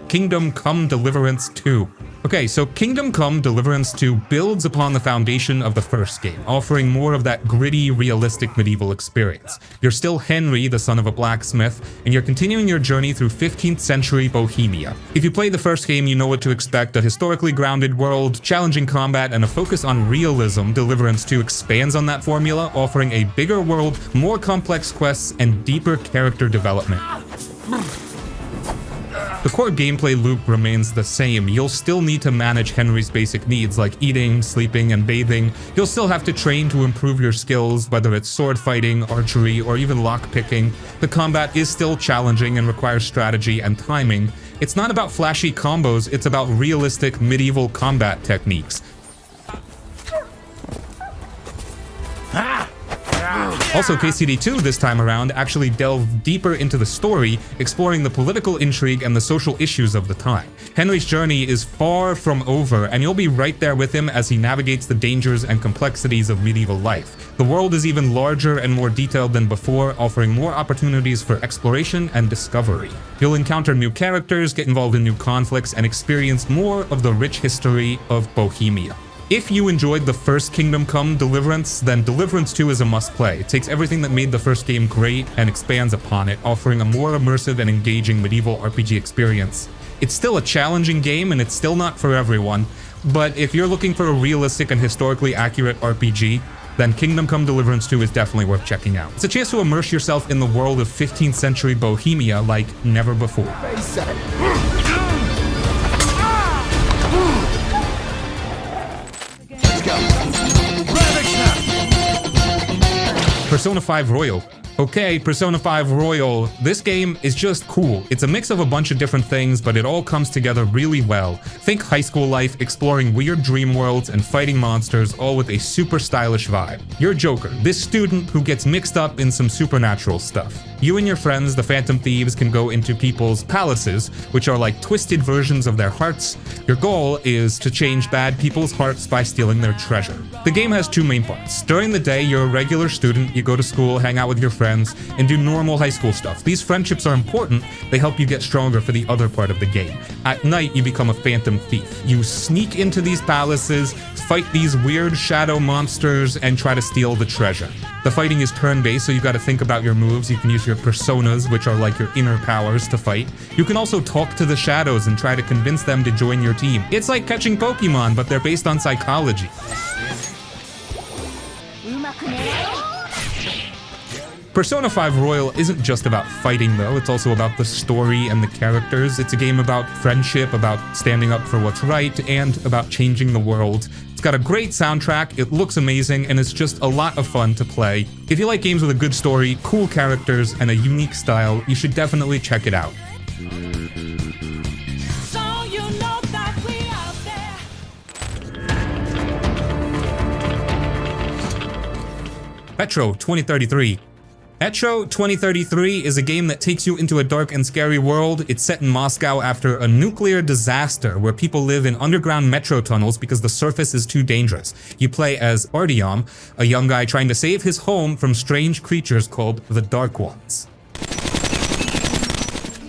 Kingdom Come Deliverance 2. Okay, so Kingdom Come Deliverance 2 builds upon the foundation of the first game, offering more of that gritty, realistic medieval experience. You're still Henry, the son of a blacksmith, and you're continuing your journey through 15th century Bohemia. If you played the first game, you know what to expect: a historically grounded world, challenging combat, and a focus on realism. Deliverance 2 expands on that formula, offering a bigger world, more complex quests, and deeper character development. The core gameplay loop remains the same. You'll still need to manage Henry's basic needs like eating, sleeping, and bathing. You'll still have to train to improve your skills, whether it's sword fighting, archery, or even lockpicking. The combat is still challenging and requires strategy and timing. It's not about flashy combos, it's about realistic medieval combat techniques. Also, KCD2 this time around actually delved deeper into the story, exploring the political intrigue and the social issues of the time. Henry's journey is far from over, and you'll be right there with him as he navigates the dangers and complexities of medieval life. The world is even larger and more detailed than before, offering more opportunities for exploration and discovery. You'll encounter new characters, get involved in new conflicts, and experience more of the rich history of Bohemia. If you enjoyed the first Kingdom Come Deliverance, then Deliverance 2 is a must-play. It takes everything that made the first game great and expands upon it, offering a more immersive and engaging medieval RPG experience. It's still a challenging game, and it's still not for everyone, but if you're looking for a realistic and historically accurate RPG, then Kingdom Come Deliverance 2 is definitely worth checking out. It's a chance to immerse yourself in the world of 15th century Bohemia like never before. Persona 5 Royal. Okay, Persona 5 Royal. This game is just cool. It's a mix of a bunch of different things, but it all comes together really well. Think high school life, exploring weird dream worlds and fighting monsters, all with a super stylish vibe. You're Joker, this student who gets mixed up in some supernatural stuff. You and your friends, the Phantom Thieves, can go into people's palaces, which are like twisted versions of their hearts. Your goal is to change bad people's hearts by stealing their treasure. The game has two main parts. During the day, you're a regular student, you go to school, hang out with your friends, and do normal high school stuff. These friendships are important, they help you get stronger for the other part of the game. At night, you become a Phantom Thief. You sneak into these palaces, fight these weird shadow monsters, and try to steal the treasure. The fighting is turn-based, so you gotta think about your moves. You can use your personas, which are like your inner powers, to fight. You can also talk to the shadows and try to convince them to join your team. It's like catching Pokemon, but they're based on psychology. Persona 5 Royal isn't just about fighting though, it's also about the story and the characters. It's a game about friendship, about standing up for what's right, and about changing the world. It's got a great soundtrack, it looks amazing, and it's just a lot of fun to play. If you like games with a good story, cool characters, and a unique style, you should definitely check it out. Metro 2033. Metro 2033 is a game that takes you into a dark and scary world. It's set in Moscow after a nuclear disaster where people live in underground metro tunnels because the surface is too dangerous. You play as Artyom, a young guy trying to save his home from strange creatures called the Dark Ones.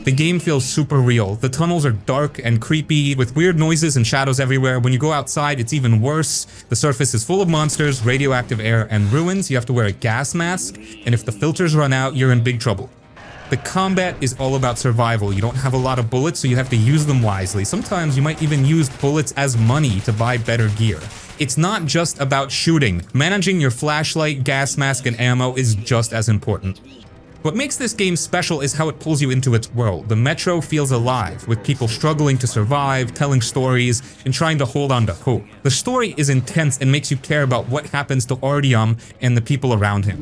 The game feels super real. The tunnels are dark and creepy with weird noises and shadows everywhere. When you go outside, it's even worse. The surface is full of monsters, radioactive air, and ruins. You have to wear a gas mask, and if the filters run out, you're in big trouble. The combat is all about survival. You don't have a lot of bullets, so you have to use them wisely. Sometimes you might even use bullets as money to buy better gear. It's not just about shooting. Managing your flashlight, gas mask, and ammo is just as important. What makes this game special is how it pulls you into its world. The Metro feels alive, with people struggling to survive, telling stories, and trying to hold on to hope. The story is intense and makes you care about what happens to Artyom and the people around him.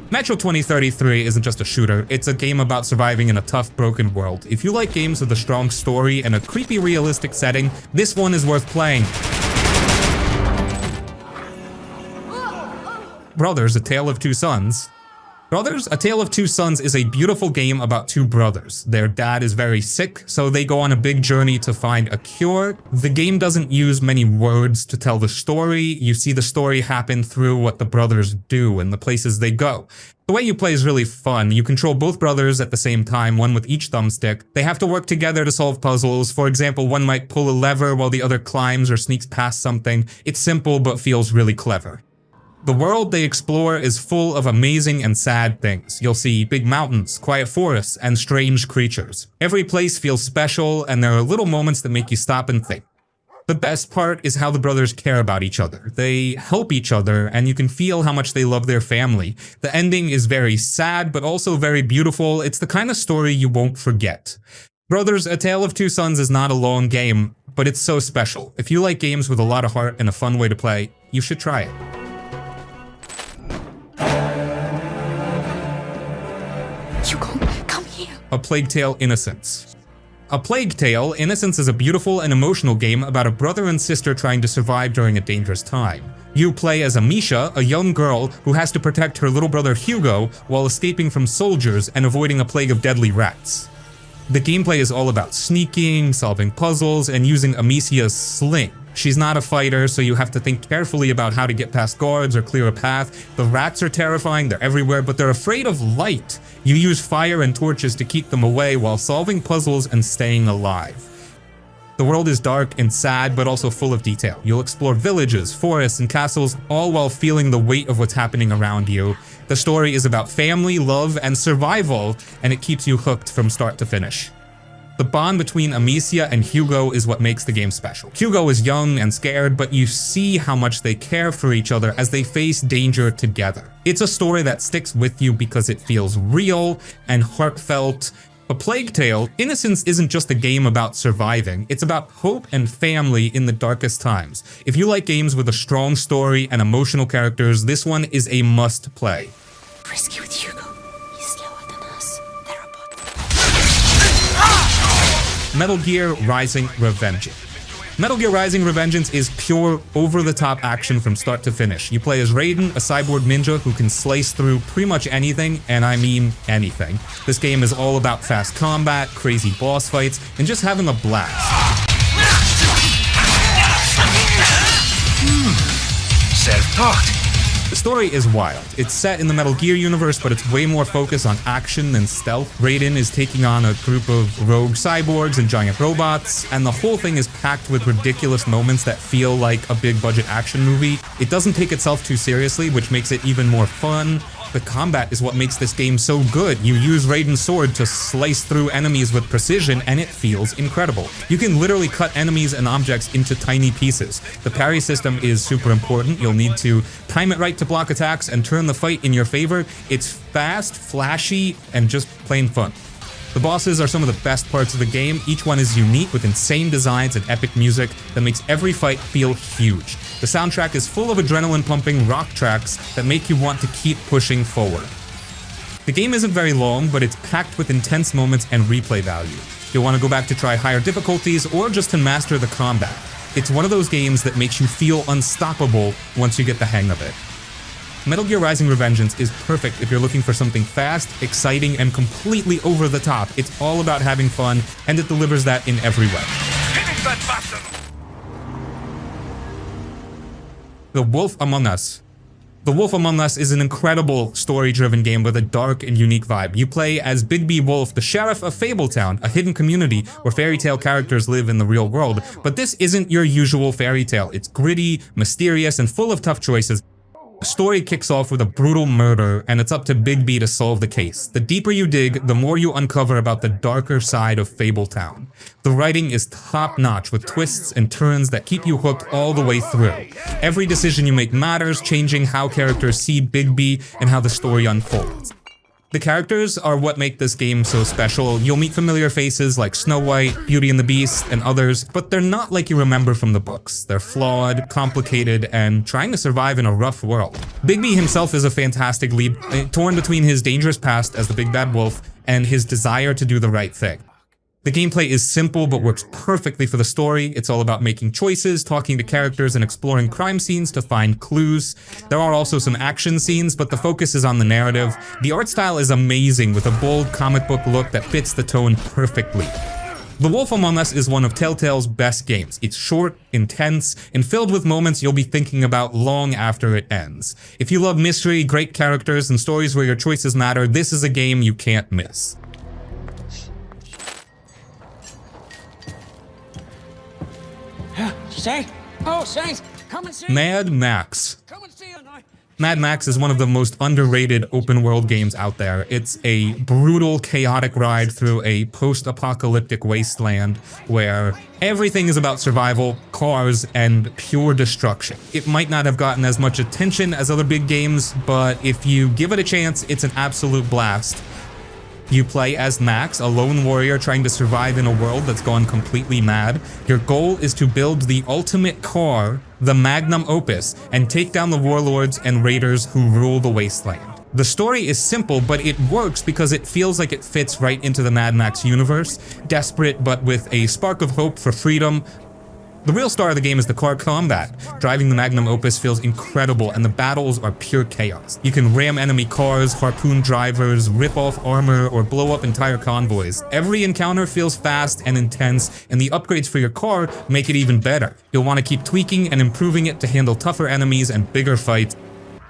Metro 2033 isn't just a shooter, it's a game about surviving in a tough, broken world. If you like games with a strong story and a creepy, realistic setting, this one is worth playing. Brothers, A Tale of Two Sons. Brothers: A Tale of Two Sons is a beautiful game about two brothers. Their dad is very sick, so they go on a big journey to find a cure. The game doesn't use many words to tell the story. You see the story happen through what the brothers do and the places they go. The way you play is really fun. You control both brothers at the same time, one with each thumbstick. They have to work together to solve puzzles. For example, one might pull a lever while the other climbs or sneaks past something. It's simple but feels really clever. The world they explore is full of amazing and sad things. You'll see big mountains, quiet forests, and strange creatures. Every place feels special, and there are little moments that make you stop and think. The best part is how the brothers care about each other. They help each other, and you can feel how much they love their family. The ending is very sad, but also very beautiful. It's the kind of story you won't forget. Brothers: A Tale of Two Sons is not a long game, but it's so special. If you like games with a lot of heart and a fun way to play, you should try it. Come here. A Plague Tale: Innocence. A Plague Tale: Innocence is a beautiful and emotional game about a brother and sister trying to survive during a dangerous time. You play as Amisha, a young girl who has to protect her little brother Hugo while escaping from soldiers and avoiding a plague of deadly rats. The gameplay is all about sneaking, solving puzzles, and using Amicia's sling. She's not a fighter, so you have to think carefully about how to get past guards or clear a path. The rats are terrifying, they're everywhere, but they're afraid of light. You use fire and torches to keep them away while solving puzzles and staying alive. The world is dark and sad, but also full of detail. You'll explore villages, forests, and castles, all while feeling the weight of what's happening around you. The story is about family, love, and survival, and it keeps you hooked from start to finish. The bond between Amicia and Hugo is what makes the game special. Hugo is young and scared, but you see how much they care for each other as they face danger together. It's a story that sticks with you because it feels real and heartfelt. A Plague Tale: Innocence isn't just a game about surviving, it's about hope and family in the darkest times. If you like games with a strong story and emotional characters, this one is a must-play. Risky with Hugo. He's slower than us. They're about. Metal Gear Rising: Revengeance. Metal Gear Rising: Revengeance is pure, over-the-top action from start to finish. You play as Raiden, a cyborg ninja who can slice through pretty much anything, and I mean anything. This game is all about fast combat, crazy boss fights, and just having a blast. Self-taught. The story is wild. It's set in the Metal Gear universe, but it's way more focused on action than stealth. Raiden is taking on a group of rogue cyborgs and giant robots, and the whole thing is packed with ridiculous moments that feel like a big-budget action movie. It doesn't take itself too seriously, which makes it even more fun. The combat is what makes this game so good. You use Raiden's sword to slice through enemies with precision, and it feels incredible. You can literally cut enemies and objects into tiny pieces. The parry system is super important. You'll need to time it right to block attacks and turn the fight in your favor. It's fast, flashy, and just plain fun. The bosses are some of the best parts of the game. Each one is unique with insane designs and epic music that makes every fight feel huge. The soundtrack is full of adrenaline-pumping rock tracks that make you want to keep pushing forward. The game isn't very long, but it's packed with intense moments and replay value. You'll want to go back to try higher difficulties or just to master the combat. It's one of those games that makes you feel unstoppable once you get the hang of it. Metal Gear Rising: Revengeance is perfect if you're looking for something fast, exciting, and completely over the top. It's all about having fun, and it delivers that in every way. Finish that bastard! The Wolf Among Us. The Wolf Among Us is an incredible story-driven game with a dark and unique vibe. You play as Bigby Wolf, the sheriff of Fabletown, a hidden community where fairy tale characters live in the real world. But this isn't your usual fairy tale. It's gritty, mysterious, and full of tough choices. The story kicks off with a brutal murder, and it's up to Bigby to solve the case. The deeper you dig, the more you uncover about the darker side of Fabletown. The writing is top-notch with twists and turns that keep you hooked all the way through. Every decision you make matters, changing how characters see Bigby and how the story unfolds. The characters are what make this game so special. You'll meet familiar faces like Snow White, Beauty and the Beast, and others, but they're not like you remember from the books. They're flawed, complicated, and trying to survive in a rough world. Bigby himself is a fantastic lead, torn between his dangerous past as the Big Bad Wolf and his desire to do the right thing. The gameplay is simple but works perfectly for the story. It's all about making choices, talking to characters, and exploring crime scenes to find clues. There are also some action scenes, but the focus is on the narrative. The art style is amazing, with a bold comic book look that fits the tone perfectly. The Wolf Among Us is one of Telltale's best games. It's short, intense, and filled with moments you'll be thinking about long after it ends. If you love mystery, great characters, and stories where your choices matter, this is a game you can't miss. Say? Oh, Saints, come and see. Mad Max. Come and see. Mad Max is one of the most underrated open world games out there. It's a brutal, chaotic ride through a post-apocalyptic wasteland where everything is about survival, cars, and pure destruction. It might not have gotten as much attention as other big games, but if you give it a chance, it's an absolute blast. You play as Max, a lone warrior trying to survive in a world that's gone completely mad. Your goal is to build the ultimate car, the magnum opus, and take down the warlords and raiders who rule the wasteland. The story is simple, but it works because it feels like it fits right into the Mad Max universe, desperate but with a spark of hope for freedom. The real star of the game is the car combat. Driving the Magnum Opus feels incredible, and the battles are pure chaos. You can ram enemy cars, harpoon drivers, rip off armor, or blow up entire convoys. Every encounter feels fast and intense, and the upgrades for your car make it even better. You'll want to keep tweaking and improving it to handle tougher enemies and bigger fights.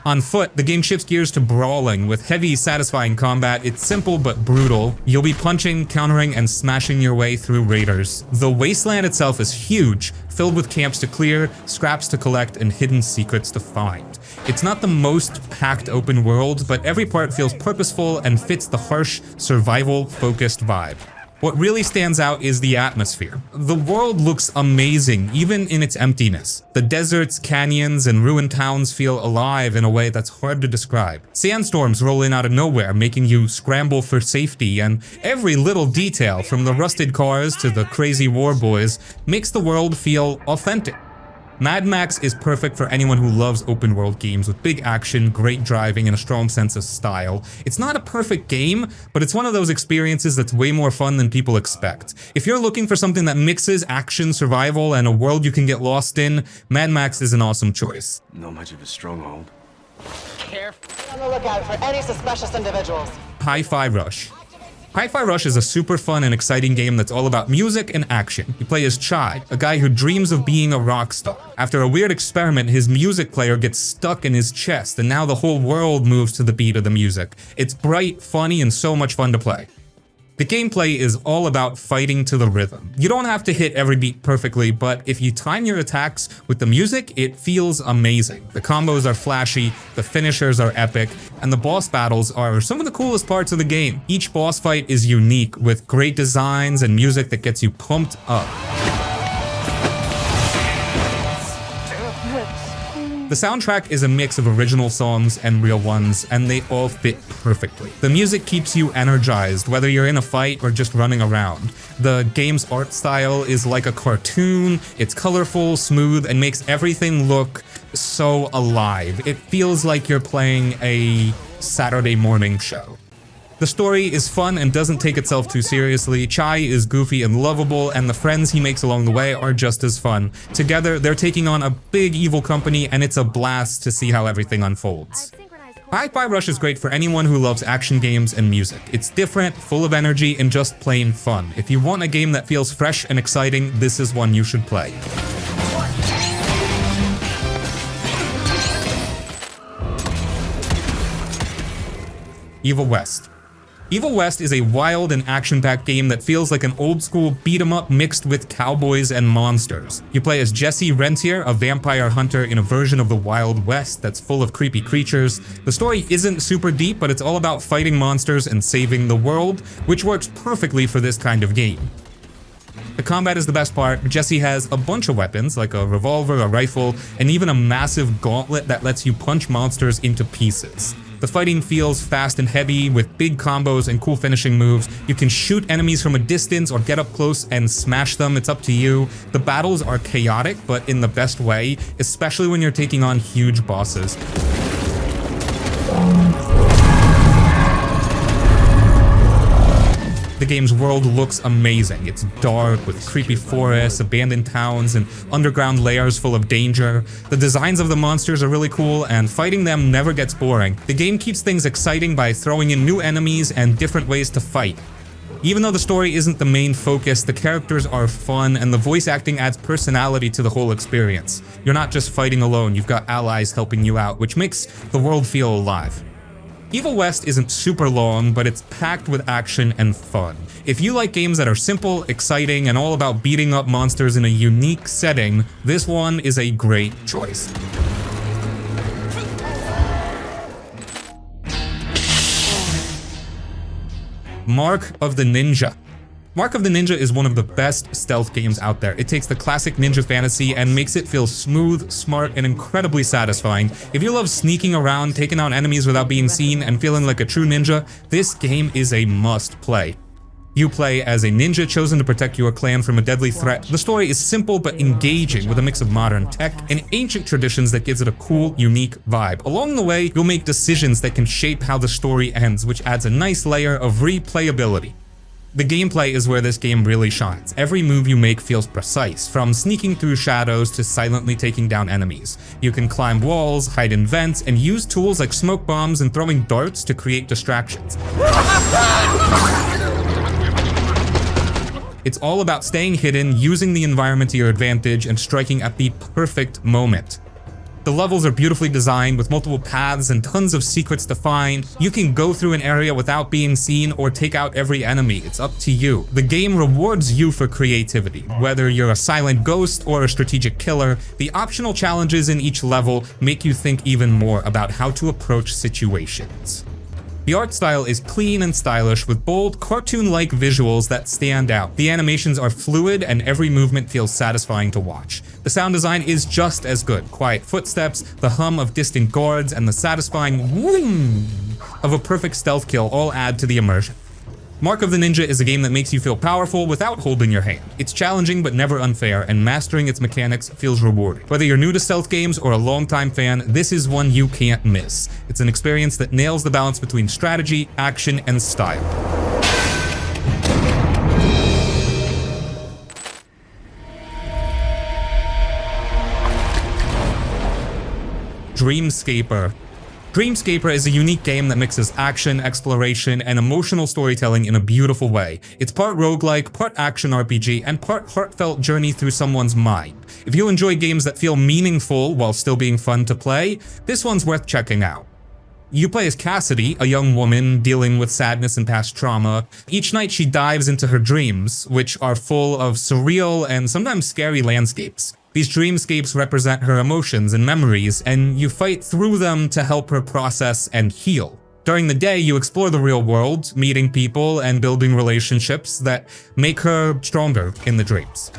On foot, the game shifts gears to brawling. With heavy, satisfying combat, it's simple but brutal. You'll be punching, countering, and smashing your way through raiders. The wasteland itself is huge, filled with camps to clear, scraps to collect, and hidden secrets to find. It's not the most packed open world, but every part feels purposeful and fits the harsh, survival-focused vibe. What really stands out is the atmosphere. The world looks amazing, even in its emptiness. The deserts, canyons, and ruined towns feel alive in a way that's hard to describe. Sandstorms roll in out of nowhere, making you scramble for safety, and every little detail, from the rusted cars to the crazy war boys, makes the world feel authentic. Mad Max is perfect for anyone who loves open world games with big action, great driving, and a strong sense of style. It's not a perfect game, but it's one of those experiences that's way more fun than people expect. If you're looking for something that mixes action, survival, and a world you can get lost in, Mad Max is an awesome choice. Not much of a stronghold. Careful. On the lookout for any suspicious individuals. Hi-Fi Rush. Hi-Fi Rush is a super fun and exciting game that's all about music and action. You play as Chai, a guy who dreams of being a rock star. After a weird experiment, his music player gets stuck in his chest, and now the whole world moves to the beat of the music. It's bright, funny, and so much fun to play. The gameplay is all about fighting to the rhythm. You don't have to hit every beat perfectly, but if you time your attacks with the music, it feels amazing. The combos are flashy, the finishers are epic, and the boss battles are some of the coolest parts of the game. Each boss fight is unique, with great designs and music that gets you pumped up. The soundtrack is a mix of original songs and real ones, and they all fit perfectly. The music keeps you energized, whether you're in a fight or just running around. The game's art style is like a cartoon. It's colorful, smooth, and makes everything look so alive. It feels like you're playing a Saturday morning show. The story is fun and doesn't take itself too seriously. Chai is goofy and lovable, and the friends he makes along the way are just as fun. Together, they're taking on a big evil company, and it's a blast to see how everything unfolds. Hi-Fi Rush is great for anyone who loves action games and music. It's different, full of energy, and just plain fun. If you want a game that feels fresh and exciting, this is one you should play. Evil West. Evil West is a wild and action-packed game that feels like an old-school beat-em-up mixed with cowboys and monsters. You play as Jesse Rentier, a vampire hunter in a version of the Wild West that's full of creepy creatures. The story isn't super deep, but it's all about fighting monsters and saving the world, which works perfectly for this kind of game. The combat is the best part. Jesse has a bunch of weapons, like a revolver, a rifle, and even a massive gauntlet that lets you punch monsters into pieces. The fighting feels fast and heavy, with big combos and cool finishing moves. You can shoot enemies from a distance or get up close and smash them, it's up to you. The battles are chaotic, but in the best way, especially when you're taking on huge bosses. The game's world looks amazing. It's dark, with creepy forests, abandoned towns, and underground layers full of danger. The designs of the monsters are really cool, and fighting them never gets boring. The game keeps things exciting by throwing in new enemies and different ways to fight. Even though the story isn't the main focus, the characters are fun, and the voice acting adds personality to the whole experience. You're not just fighting alone, you've got allies helping you out, which makes the world feel alive. Evil West isn't super long, but it's packed with action and fun. If you like games that are simple, exciting, and all about beating up monsters in a unique setting, this one is a great choice. Mark of the Ninja. Mark of the Ninja is one of the best stealth games out there. It takes the classic ninja fantasy and makes it feel smooth, smart, and incredibly satisfying. If you love sneaking around, taking out enemies without being seen, and feeling like a true ninja, this game is a must play. You play as a ninja chosen to protect your clan from a deadly threat. The story is simple but engaging, with a mix of modern tech and ancient traditions that gives it a cool, unique vibe. Along the way, you'll make decisions that can shape how the story ends, which adds a nice layer of replayability. The gameplay is where this game really shines. Every move you make feels precise, from sneaking through shadows to silently taking down enemies. You can climb walls, hide in vents, and use tools like smoke bombs and throwing darts to create distractions. It's all about staying hidden, using the environment to your advantage, and striking at the perfect moment. The levels are beautifully designed with multiple paths and tons of secrets to find. You can go through an area without being seen or take out every enemy. It's up to you. The game rewards you for creativity. Whether you're a silent ghost or a strategic killer, the optional challenges in each level make you think even more about how to approach situations. The art style is clean and stylish, with bold, cartoon-like visuals that stand out. The animations are fluid, and every movement feels satisfying to watch. The sound design is just as good. Quiet footsteps, the hum of distant guards, and the satisfying whoom of a perfect stealth kill all add to the immersion. Mark of the Ninja is a game that makes you feel powerful without holding your hand. It's challenging but never unfair, and mastering its mechanics feels rewarding. Whether you're new to stealth games or a longtime fan, this is one you can't miss. It's an experience that nails the balance between strategy, action, and style. Dreamscaper. Dreamscaper is a unique game that mixes action, exploration, and emotional storytelling in a beautiful way. It's part roguelike, part action RPG, and part heartfelt journey through someone's mind. If you enjoy games that feel meaningful while still being fun to play, this one's worth checking out. You play as Cassidy, a young woman dealing with sadness and past trauma. Each night she dives into her dreams, which are full of surreal and sometimes scary landscapes. These dreamscapes represent her emotions and memories, and you fight through them to help her process and heal. During the day, you explore the real world, meeting people and building relationships that make her stronger in the dreams.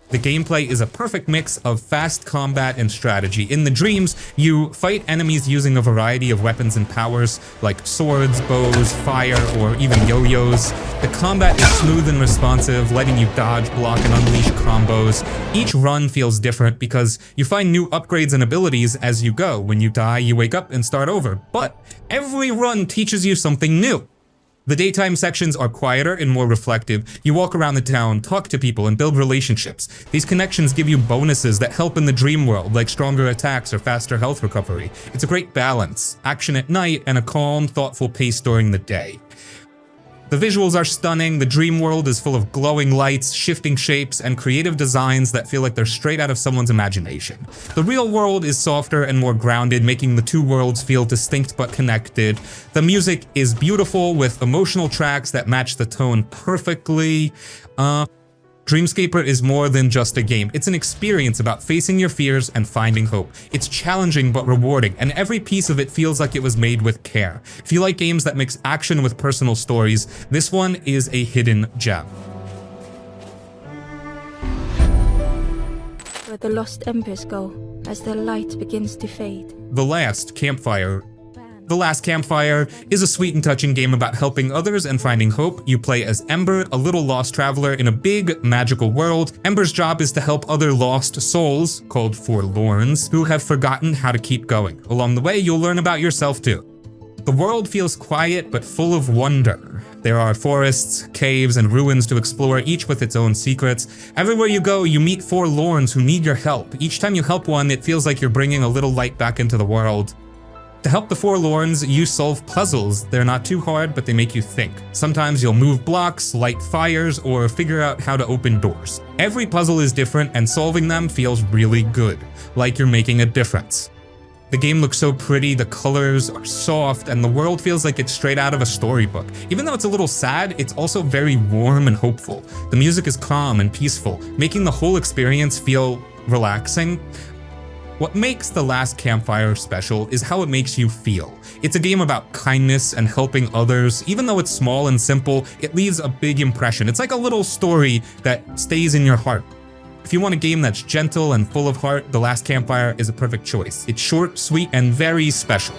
The gameplay is a perfect mix of fast combat and strategy. In the dreams, you fight enemies using a variety of weapons and powers, like swords, bows, fire, or even yo-yos. The combat is smooth and responsive, letting you dodge, block, and unleash combos. Each run feels different because you find new upgrades and abilities as you go. When you die, you wake up and start over. But every run teaches you something new. The daytime sections are quieter and more reflective. You walk around the town, talk to people, and build relationships. These connections give you bonuses that help in the dream world, like stronger attacks or faster health recovery. It's a great balance, action at night and a calm, thoughtful pace during the day. The visuals are stunning. The dream world is full of glowing lights, shifting shapes, and creative designs that feel like they're straight out of someone's imagination. The real world is softer and more grounded, making the two worlds feel distinct but connected. The music is beautiful, with emotional tracks that match the tone perfectly. Dreamscaper is more than just a game. It's an experience about facing your fears and finding hope. It's challenging but rewarding, and every piece of it feels like it was made with care. If you like games that mix action with personal stories, this one is a hidden gem. Where the lost embers go as their light begins to fade. The Last Campfire. The Last Campfire is a sweet and touching game about helping others and finding hope. You play as Ember, a little lost traveler in a big, magical world. Ember's job is to help other lost souls, called Forlorns, who have forgotten how to keep going. Along the way, you'll learn about yourself too. The world feels quiet but full of wonder. There are forests, caves, and ruins to explore, each with its own secrets. Everywhere you go, you meet forlorns who need your help. Each time you help one, it feels like you're bringing a little light back into the world. To help the forlorns, you solve puzzles. They're not too hard, but they make you think. Sometimes you'll move blocks, light fires, or figure out how to open doors. Every puzzle is different, and solving them feels really good, like you're making a difference. The game looks so pretty, the colors are soft, and the world feels like it's straight out of a storybook. Even though it's a little sad, it's also very warm and hopeful. The music is calm and peaceful, making the whole experience feel relaxing. What makes The Last Campfire special is how it makes you feel. It's a game about kindness and helping others. Even though it's small and simple, it leaves a big impression. It's like a little story that stays in your heart. If you want a game that's gentle and full of heart, The Last Campfire is a perfect choice. It's short, sweet, and very special.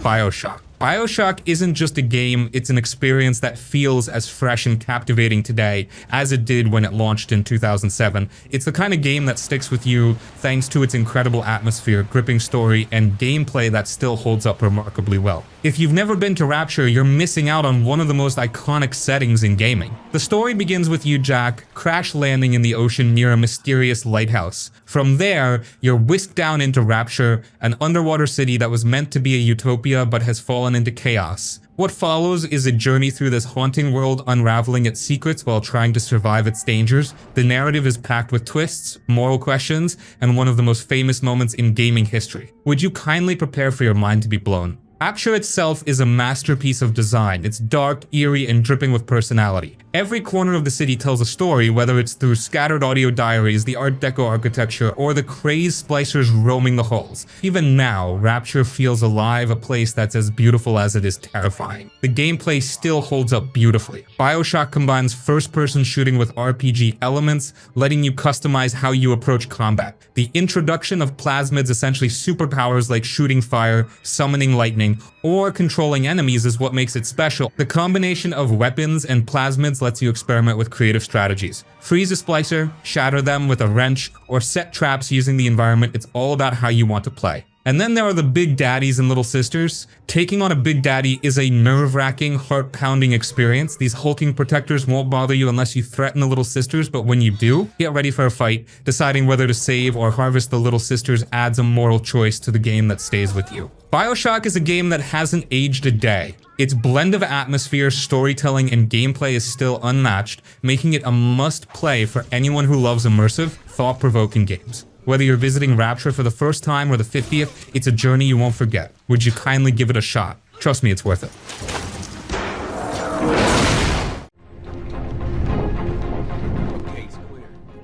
Bioshock. Bioshock isn't just a game, it's an experience that feels as fresh and captivating today as it did when it launched in 2007. It's the kind of game that sticks with you thanks to its incredible atmosphere, gripping story, and gameplay that still holds up remarkably well. If you've never been to Rapture, you're missing out on one of the most iconic settings in gaming. The story begins with you, Jack, crash landing in the ocean near a mysterious lighthouse. From there, you're whisked down into Rapture, an underwater city that was meant to be a utopia but has fallen into chaos. What follows is a journey through this haunting world, unraveling its secrets while trying to survive its dangers. The narrative is packed with twists, moral questions, and one of the most famous moments in gaming history. Would you kindly prepare for your mind to be blown? Rapture itself is a masterpiece of design. It's dark, eerie, and dripping with personality. Every corner of the city tells a story, whether it's through scattered audio diaries, the Art Deco architecture, or the crazed splicers roaming the halls. Even now, Rapture feels alive, a place that's as beautiful as it is terrifying. The gameplay still holds up beautifully. Bioshock combines first-person shooting with RPG elements, letting you customize how you approach combat. The introduction of plasmids, essentially superpowers like shooting fire, summoning lightning, or controlling enemies, is what makes it special. The combination of weapons and plasmids lets you experiment with creative strategies. Freeze a splicer, shatter them with a wrench, or set traps using the environment. It's all about how you want to play. And then there are the big daddies and little sisters. Taking on a big daddy is a nerve-wracking, heart-pounding experience. These hulking protectors won't bother you unless you threaten the little sisters, but when you do, get ready for a fight. Deciding whether to save or harvest the little sisters adds a moral choice to the game that stays with you. Bioshock is a game that hasn't aged a day. Its blend of atmosphere, storytelling, and gameplay is still unmatched, making it a must-play for anyone who loves immersive, thought-provoking games. Whether you're visiting Rapture for the first time or the 50th, it's a journey you won't forget. Would you kindly give it a shot? Trust me, it's worth it.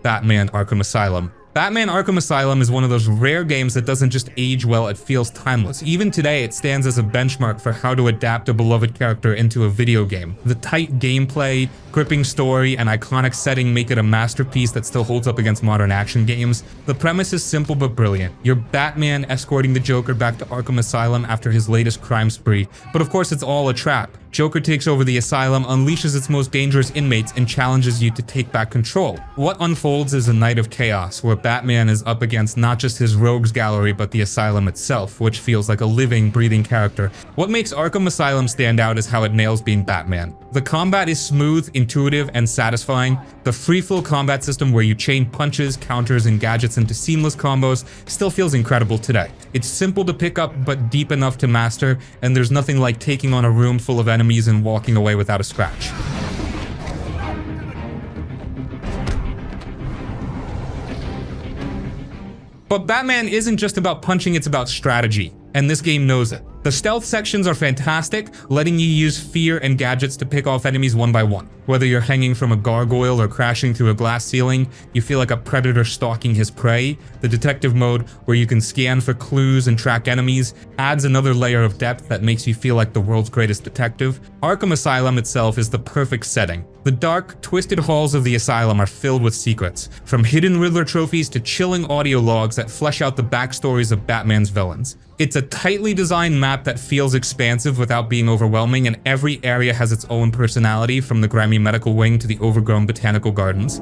Batman Arkham Asylum. Batman Arkham Asylum is one of those rare games that doesn't just age well, it feels timeless. Even today, it stands as a benchmark for how to adapt a beloved character into a video game. The tight gameplay, gripping story, and iconic setting make it a masterpiece that still holds up against modern action games. The premise is simple but brilliant. You're Batman escorting the Joker back to Arkham Asylum after his latest crime spree. But of course, it's all a trap. Joker takes over the asylum, unleashes its most dangerous inmates, and challenges you to take back control. What unfolds is a night of chaos, where Batman is up against not just his rogues gallery, but the asylum itself, which feels like a living, breathing character. What makes Arkham Asylum stand out is how it nails being Batman. The combat is smooth, intuitive, and satisfying. The free-flow combat system where you chain punches, counters, and gadgets into seamless combos still feels incredible today. It's simple to pick up, but deep enough to master, and there's nothing like taking on a room full of enemies and walking away without a scratch. But Batman isn't just about punching, it's about strategy, and this game knows it. The stealth sections are fantastic, letting you use fear and gadgets to pick off enemies one by one. Whether you're hanging from a gargoyle or crashing through a glass ceiling, you feel like a predator stalking his prey. The detective mode, where you can scan for clues and track enemies, adds another layer of depth that makes you feel like the world's greatest detective. Arkham Asylum itself is the perfect setting. The dark, twisted halls of the asylum are filled with secrets, from hidden Riddler trophies to chilling audio logs that flesh out the backstories of Batman's villains. It's a tightly designed map that feels expansive without being overwhelming, and every area has its own personality, from the grimy medical wing to the overgrown botanical gardens.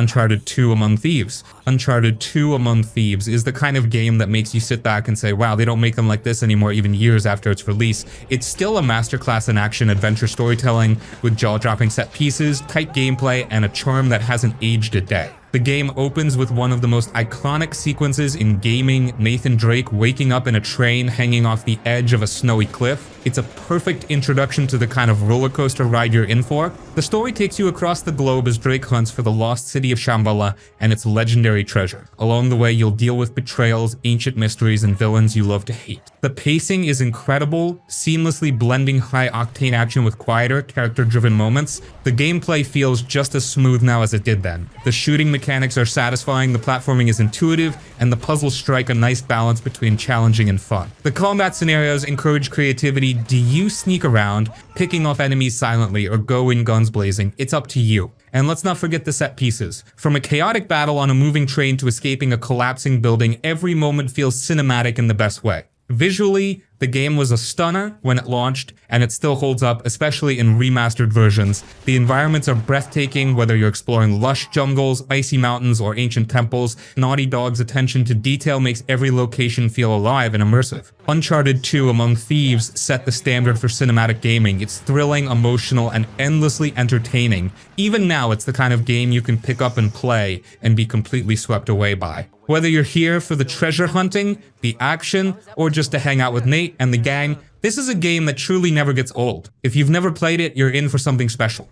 Uncharted 2 Among Thieves. Uncharted 2 Among Thieves is the kind of game that makes you sit back and say, wow, they don't make them like this anymore even years after its release. It's still a masterclass in action-adventure storytelling with jaw-dropping set pieces, tight gameplay, and a charm that hasn't aged a day. The game opens with one of the most iconic sequences in gaming, Nathan Drake waking up in a train hanging off the edge of a snowy cliff. It's a perfect introduction to the kind of roller coaster ride you're in for. The story takes you across the globe as Drake hunts for the lost city of Shambhala and its legendary treasure. Along the way, you'll deal with betrayals, ancient mysteries, and villains you love to hate. The pacing is incredible, seamlessly blending high-octane action with quieter, character-driven moments. The gameplay feels just as smooth now as it did then. The shooting mechanics are satisfying, the platforming is intuitive, and the puzzles strike a nice balance between challenging and fun. The combat scenarios encourage creativity. Do you sneak around, picking off enemies silently, or go in guns blazing? It's up to you. And let's not forget the set pieces. From a chaotic battle on a moving train to escaping a collapsing building, every moment feels cinematic in the best way. Visually, the game was a stunner when it launched, and it still holds up, especially in remastered versions. The environments are breathtaking, whether you're exploring lush jungles, icy mountains, or ancient temples. Naughty Dog's attention to detail makes every location feel alive and immersive. Uncharted 2 Among Thieves set the standard for cinematic gaming. It's thrilling, emotional, and endlessly entertaining. Even now, it's the kind of game you can pick up and play and be completely swept away by. Whether you're here for the treasure hunting, the action, or just to hang out with Nate and the gang, this is a game that truly never gets old. If you've never played it, you're in for something special.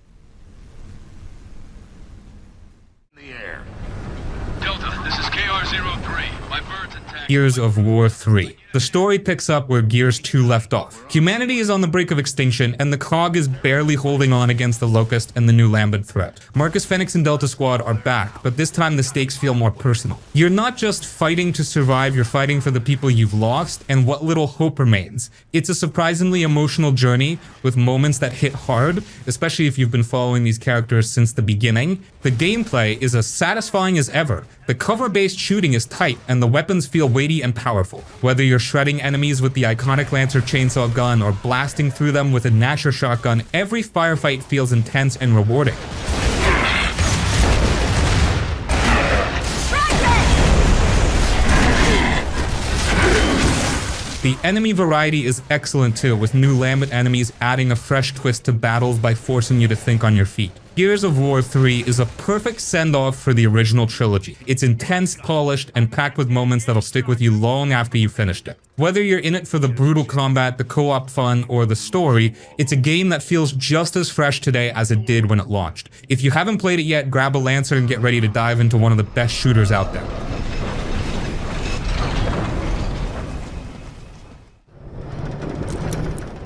Delta, this is KR-03. My bird's attacked. Gears of War 3. The story picks up where Gears 2 left off. Humanity is on the brink of extinction, and the COG is barely holding on against the Locust and the new Lambent threat. Marcus Fenix and Delta Squad are back, but this time the stakes feel more personal. You're not just fighting to survive, you're fighting for the people you've lost and what little hope remains. It's a surprisingly emotional journey with moments that hit hard, especially if you've been following these characters since the beginning. The gameplay is as satisfying as ever. The cover-based shooting is tight, and the weapons feel weighty and powerful. Whether you're shredding enemies with the iconic Lancer chainsaw gun or blasting through them with a Gnasher shotgun, every firefight feels intense and rewarding. The enemy variety is excellent too, with new Lambent enemies adding a fresh twist to battles by forcing you to think on your feet. Gears of War 3 is a perfect send-off for the original trilogy. It's intense, polished, and packed with moments that'll stick with you long after you've finished it. Whether you're in it for the brutal combat, the co-op fun, or the story, it's a game that feels just as fresh today as it did when it launched. If you haven't played it yet, grab a Lancer and get ready to dive into one of the best shooters out there.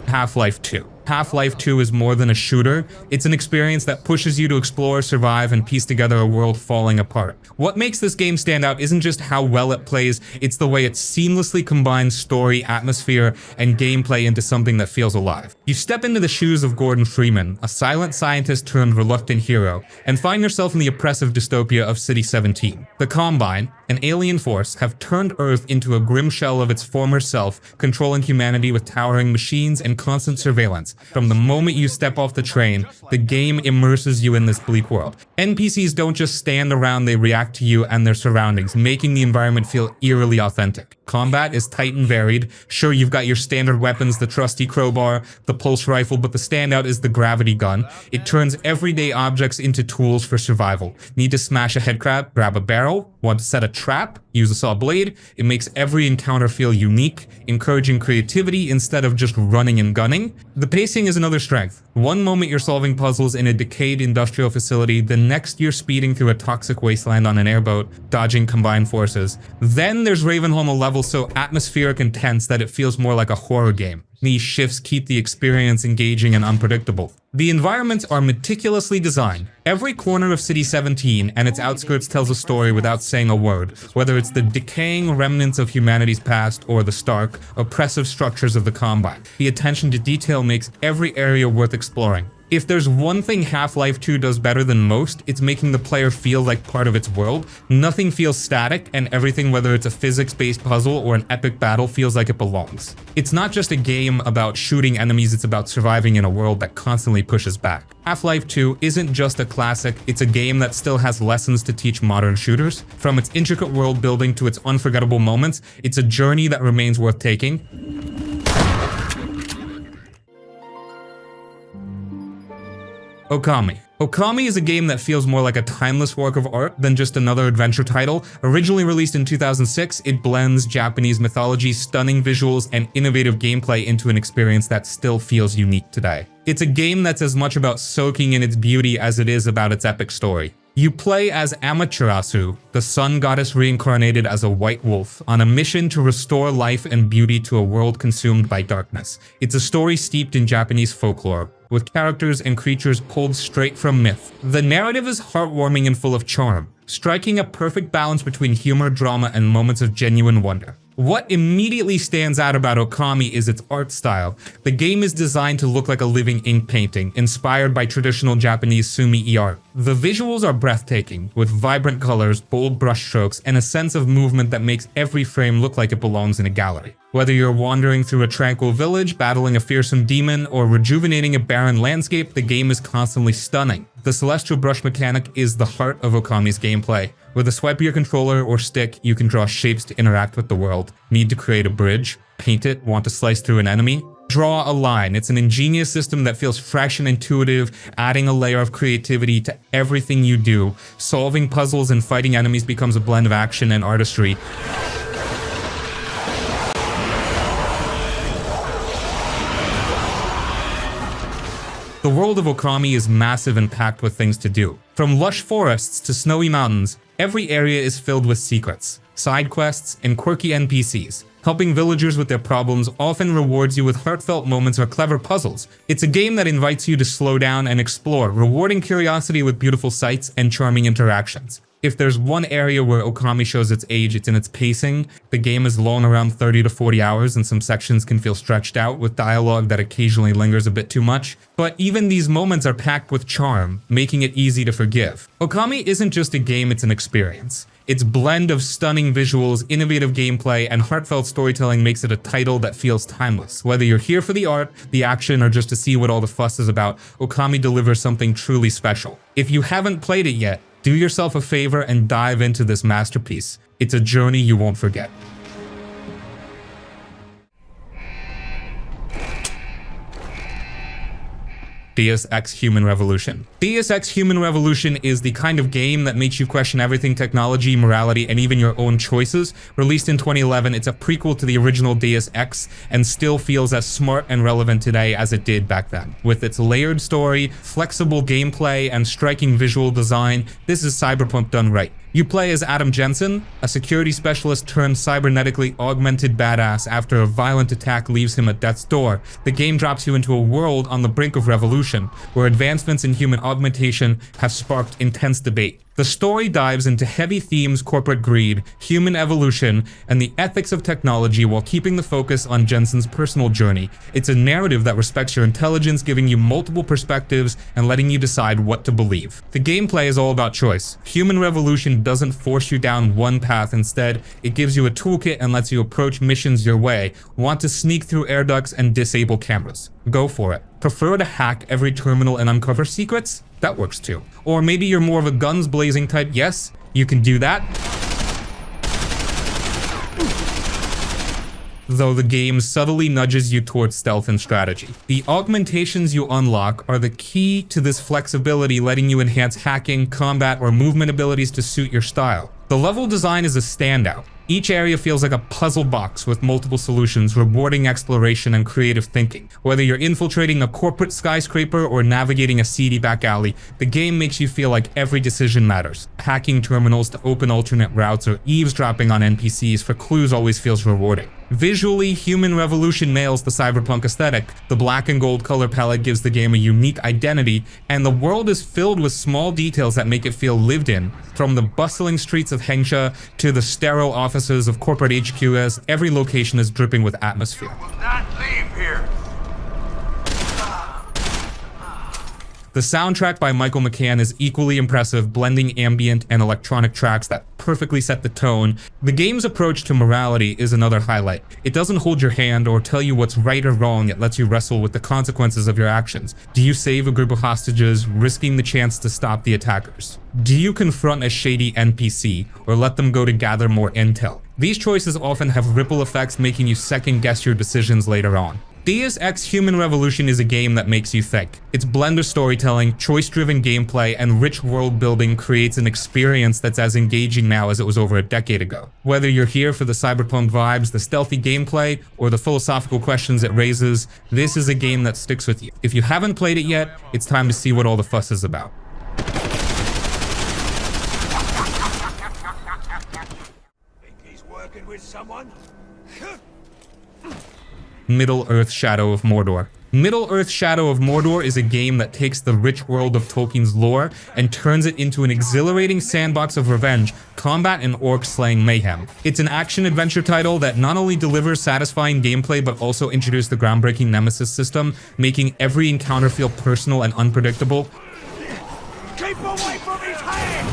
Half-Life 2. Half-Life 2 is more than a shooter. It's an experience that pushes you to explore, survive, and piece together a world falling apart. What makes this game stand out isn't just how well it plays, it's the way it seamlessly combines story, atmosphere, and gameplay into something that feels alive. You step into the shoes of Gordon Freeman, a silent scientist turned reluctant hero, and find yourself in the oppressive dystopia of City 17. The Combine, an alien force, have turned Earth into a grim shell of its former self, controlling humanity with towering machines and constant surveillance. From the moment you step off the train, the game immerses you in this bleak world. NPCs don't just stand around, they react to you and their surroundings, making the environment feel eerily authentic. Combat is tight and varied. Sure, you've got your standard weapons, the trusty crowbar, the pulse rifle, but the standout is the gravity gun. It turns everyday objects into tools for survival. Need to smash a headcrab? Grab a barrel. Want to set a trap? Use a saw blade. It makes every encounter feel unique, encouraging creativity instead of just running and gunning. The pacing is another strength. One moment you're solving puzzles in a decayed industrial facility, the next you're speeding through a toxic wasteland on an airboat, dodging combined forces. Then there's Ravenholm, a level so atmospheric and tense that it feels more like a horror game. These shifts keep the experience engaging and unpredictable. The environments are meticulously designed. Every corner of City 17 and its outskirts tells a story without saying a word, whether it's the decaying remnants of humanity's past or the stark, oppressive structures of the Combine. The attention to detail makes every area worth exploring. If there's one thing Half-Life 2 does better than most, it's making the player feel like part of its world. Nothing feels static, and everything, whether it's a physics-based puzzle or an epic battle, feels like it belongs. It's not just a game about shooting enemies, it's about surviving in a world that constantly pushes back. Half-Life 2 isn't just a classic, it's a game that still has lessons to teach modern shooters. From its intricate world building to its unforgettable moments, it's a journey that remains worth taking. Okami. Okami is a game that feels more like a timeless work of art than just another adventure title. Originally released in 2006, it blends Japanese mythology, stunning visuals, and innovative gameplay into an experience that still feels unique today. It's a game that's as much about soaking in its beauty as it is about its epic story. You play as Amaterasu, the sun goddess reincarnated as a white wolf, on a mission to restore life and beauty to a world consumed by darkness. It's a story steeped in Japanese folklore, with characters and creatures pulled straight from myth. The narrative is heartwarming and full of charm, striking a perfect balance between humor, drama, and moments of genuine wonder. What immediately stands out about Okami is its art style. The game is designed to look like a living ink painting, inspired by traditional Japanese sumi-e art. The visuals are breathtaking, with vibrant colors, bold brushstrokes, and a sense of movement that makes every frame look like it belongs in a gallery. Whether you're wandering through a tranquil village, battling a fearsome demon, or rejuvenating a barren landscape, the game is constantly stunning. The celestial brush mechanic is the heart of Okami's gameplay. With a swipe of your controller or stick, you can draw shapes to interact with the world. Need to create a bridge? Paint it? Want to slice through an enemy? Draw a line. It's an ingenious system that feels fresh and intuitive, adding a layer of creativity to everything you do. Solving puzzles and fighting enemies becomes a blend of action and artistry. The world of Okami is massive and packed with things to do. From lush forests to snowy mountains, every area is filled with secrets, side quests, and quirky NPCs. Helping villagers with their problems often rewards you with heartfelt moments or clever puzzles. It's a game that invites you to slow down and explore, rewarding curiosity with beautiful sights and charming interactions. If there's one area where Okami shows its age, it's in its pacing. The game is long, around 30 to 40 hours, and some sections can feel stretched out with dialogue that occasionally lingers a bit too much. But even these moments are packed with charm, making it easy to forgive. Okami isn't just a game, it's an experience. Its blend of stunning visuals, innovative gameplay, and heartfelt storytelling makes it a title that feels timeless. Whether you're here for the art, the action, or just to see what all the fuss is about, Okami delivers something truly special. If you haven't played it yet, do yourself a favor and dive into this masterpiece. It's a journey you won't forget. Deus Ex Human Revolution. Deus Ex Human Revolution is the kind of game that makes you question everything: technology, morality, and even your own choices. Released in 2011, it's a prequel to the original Deus Ex and still feels as smart and relevant today as it did back then. With its layered story, flexible gameplay, and striking visual design, this is cyberpunk done right. You play as Adam Jensen, a security specialist turned cybernetically augmented badass after a violent attack leaves him at death's door. The game drops you into a world on the brink of revolution, where advancements in human augmentation have sparked intense debate. The story dives into heavy themes: corporate greed, human evolution, and the ethics of technology while keeping the focus on Jensen's personal journey. It's a narrative that respects your intelligence, giving you multiple perspectives and letting you decide what to believe. The gameplay is all about choice. Human Revolution doesn't force you down one path. Instead, it gives you a toolkit and lets you approach missions your way. Want to sneak through air ducts and disable cameras? Go for it. Prefer to hack every terminal and uncover secrets? That works too. Or maybe you're more of a guns blazing type? Yes, you can do that. Though the game subtly nudges you towards stealth and strategy. The augmentations you unlock are the key to this flexibility, letting you enhance hacking, combat, or movement abilities to suit your style. The level design is a standout. Each area feels like a puzzle box with multiple solutions, rewarding exploration and creative thinking. Whether you're infiltrating a corporate skyscraper or navigating a seedy back alley, the game makes you feel like every decision matters. Hacking terminals to open alternate routes or eavesdropping on NPCs for clues always feels rewarding. Visually, Human Revolution nails the cyberpunk aesthetic. The black and gold color palette gives the game a unique identity, and the world is filled with small details that make it feel lived in. From the bustling streets of Hengsha to the sterile offices of corporate HQs, every location is dripping with atmosphere. Will not leave here. The soundtrack by Michael McCann is equally impressive, blending ambient and electronic tracks that perfectly set the tone. The game's approach to morality is another highlight. It doesn't hold your hand or tell you what's right or wrong, it lets you wrestle with the consequences of your actions. Do you save a group of hostages, risking the chance to stop the attackers? Do you confront a shady NPC, or let them go to gather more intel? These choices often have ripple effects, making you second-guess your decisions later on. Deus Ex Human Revolution is a game that makes you think. Its blend of storytelling, choice-driven gameplay, and rich world building creates an experience that's as engaging now as it was over a decade ago. Whether you're here for the cyberpunk vibes, the stealthy gameplay, or the philosophical questions it raises, this is a game that sticks with you. If you haven't played it yet, it's time to see what all the fuss is about. Think he's working with someone? Middle-earth Shadow of Mordor. Middle-earth Shadow of Mordor is a game that takes the rich world of Tolkien's lore and turns it into an exhilarating sandbox of revenge, combat, and orc-slaying mayhem. It's an action-adventure title that not only delivers satisfying gameplay but also introduced the groundbreaking Nemesis system, making every encounter feel personal and unpredictable. Keep away from his hand!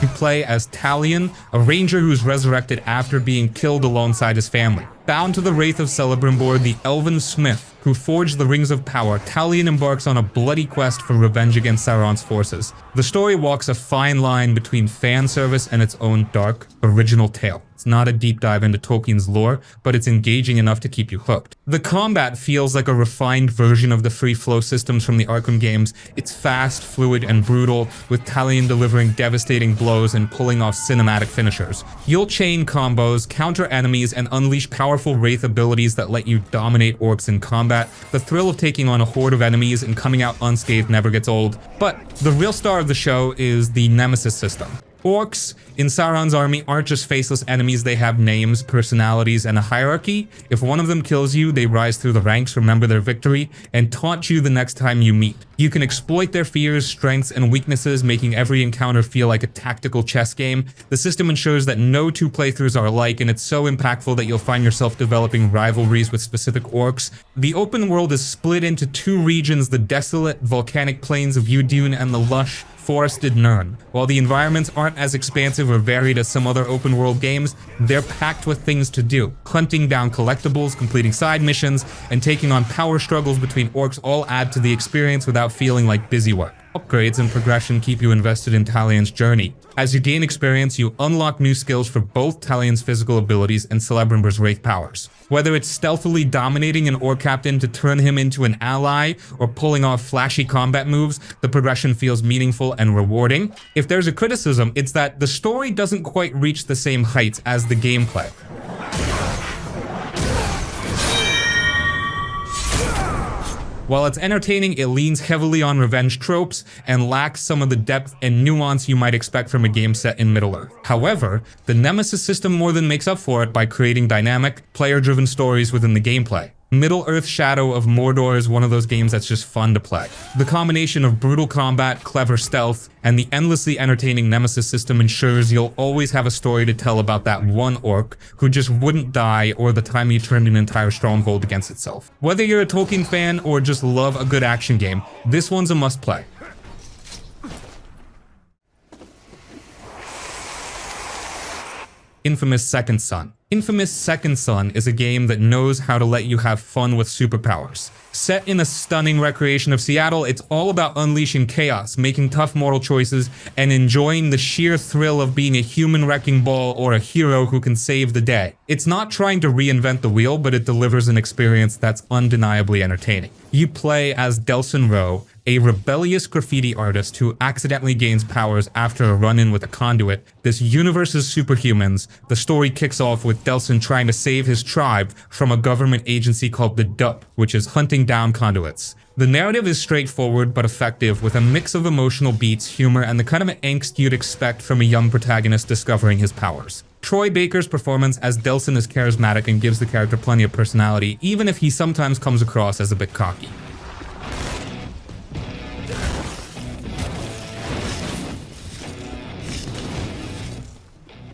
You play as Talion, a ranger who's resurrected after being killed alongside his family. Bound to the Wraith of Celebrimbor, the elven smith who forged the Rings of Power, Talion embarks on a bloody quest for revenge against Sauron's forces. The story walks a fine line between fan service and its own dark, original tale. It's not a deep dive into Tolkien's lore, but it's engaging enough to keep you hooked. The combat feels like a refined version of the free flow systems from the Arkham games. It's fast, fluid, and brutal, with Talion delivering devastating blows and pulling off cinematic finishers. You'll chain combos, counter enemies, and unleash powerful wraith abilities that let you dominate orcs in combat. The thrill of taking on a horde of enemies and coming out unscathed never gets old. But the real star of the show is the Nemesis system. Orcs in Sauron's army aren't just faceless enemies, they have names, personalities, and a hierarchy. If one of them kills you, they rise through the ranks, remember their victory, and taunt you the next time you meet. You can exploit their fears, strengths, and weaknesses, making every encounter feel like a tactical chess game. The system ensures that no two playthroughs are alike, and it's so impactful that you'll find yourself developing rivalries with specific orcs. The open world is split into two regions, the desolate volcanic plains of Udune and the lush, forested Nirn. While the environments aren't as expansive or varied as some other open world games, they're packed with things to do. Hunting down collectibles, completing side missions, and taking on power struggles between orcs all add to the experience without feeling like busy work. Upgrades and progression keep you invested in Talion's journey. As you gain experience, you unlock new skills for both Talion's physical abilities and Celebrimbor's wraith powers. Whether it's stealthily dominating an orc captain to turn him into an ally, or pulling off flashy combat moves, the progression feels meaningful and rewarding. If there's a criticism, it's that the story doesn't quite reach the same heights as the gameplay. While it's entertaining, it leans heavily on revenge tropes and lacks some of the depth and nuance you might expect from a game set in Middle-earth. However, the Nemesis system more than makes up for it by creating dynamic, player-driven stories within the gameplay. Middle-earth Shadow of Mordor is one of those games that's just fun to play. The combination of brutal combat, clever stealth, and the endlessly entertaining Nemesis system ensures you'll always have a story to tell about that one orc who just wouldn't die, or the time he turned an entire stronghold against itself. Whether you're a Tolkien fan or just love a good action game, this one's a must-play. Infamous Second Son. Infamous Second Son is a game that knows how to let you have fun with superpowers. Set in a stunning recreation of Seattle, it's all about unleashing chaos, making tough moral choices, and enjoying the sheer thrill of being a human wrecking ball or a hero who can save the day. It's not trying to reinvent the wheel, but it delivers an experience that's undeniably entertaining. You play as Delson Rowe, a rebellious graffiti artist who accidentally gains powers after a run-in with a conduit. This universe's superhumans. The story kicks off with Delson trying to save his tribe from a government agency called the DUP, which is hunting down conduits. The narrative is straightforward but effective, with a mix of emotional beats, humor, and the kind of angst you'd expect from a young protagonist discovering his powers. Troy Baker's performance as Delson is charismatic and gives the character plenty of personality, even if he sometimes comes across as a bit cocky.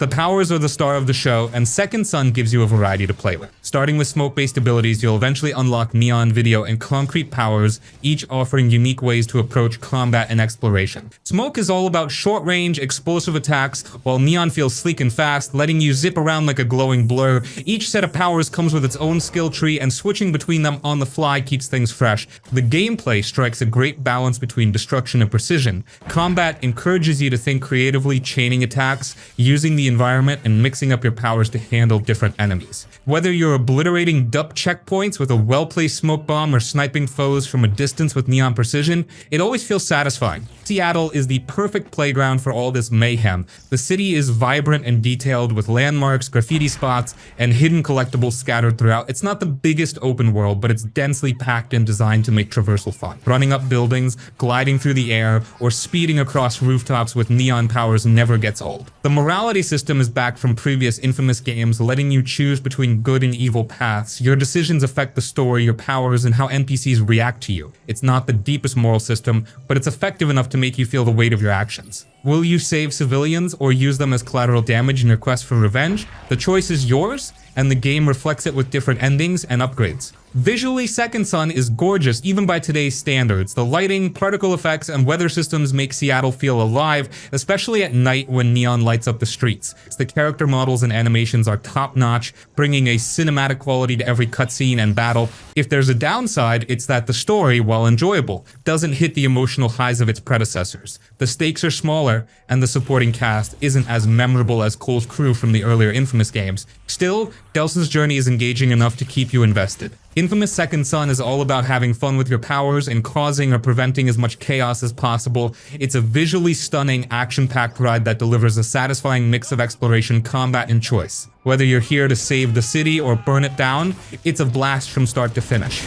The powers are the star of the show, and Second Son gives you a variety to play with. Starting with smoke-based abilities, you'll eventually unlock neon, video, and concrete powers, each offering unique ways to approach combat and exploration. Smoke is all about short-range, explosive attacks, while neon feels sleek and fast, letting you zip around like a glowing blur. Each set of powers comes with its own skill tree, and switching between them on the fly keeps things fresh. The gameplay strikes a great balance between destruction and precision. Combat encourages you to think creatively, chaining attacks, using the environment, and mixing up your powers to handle different enemies. Whether you're obliterating dup checkpoints with a well-placed smoke bomb or sniping foes from a distance with neon precision, it always feels satisfying. Seattle is the perfect playground for all this mayhem. The city is vibrant and detailed with landmarks, graffiti spots, and hidden collectibles scattered throughout. It's not the biggest open world, but it's densely packed and designed to make traversal fun. Running up buildings, gliding through the air, or speeding across rooftops with neon powers never gets old. The morality system is back from previous infamous games, letting you choose between good and evil paths. Your decisions affect the story, your powers, and how NPCs react to you. It's not the deepest moral system, but it's effective enough to make you feel the weight of your actions. Will you save civilians or use them as collateral damage in your quest for revenge? The choice is yours, and the game reflects it with different endings and upgrades. Visually, Second Son is gorgeous even by today's standards. The lighting, particle effects, and weather systems make Seattle feel alive, especially at night when neon lights up the streets. The character models and animations are top-notch, bringing a cinematic quality to every cutscene and battle. If there's a downside, it's that the story, while enjoyable, doesn't hit the emotional highs of its predecessors. The stakes are smaller, and the supporting cast isn't as memorable as Cole's crew from the earlier Infamous games. Still, Delsin's journey is engaging enough to keep you invested. Infamous Second Son is all about having fun with your powers and causing or preventing as much chaos as possible. It's a visually stunning, action-packed ride that delivers a satisfying mix of exploration, combat, and choice. Whether you're here to save the city or burn it down, it's a blast from start to finish.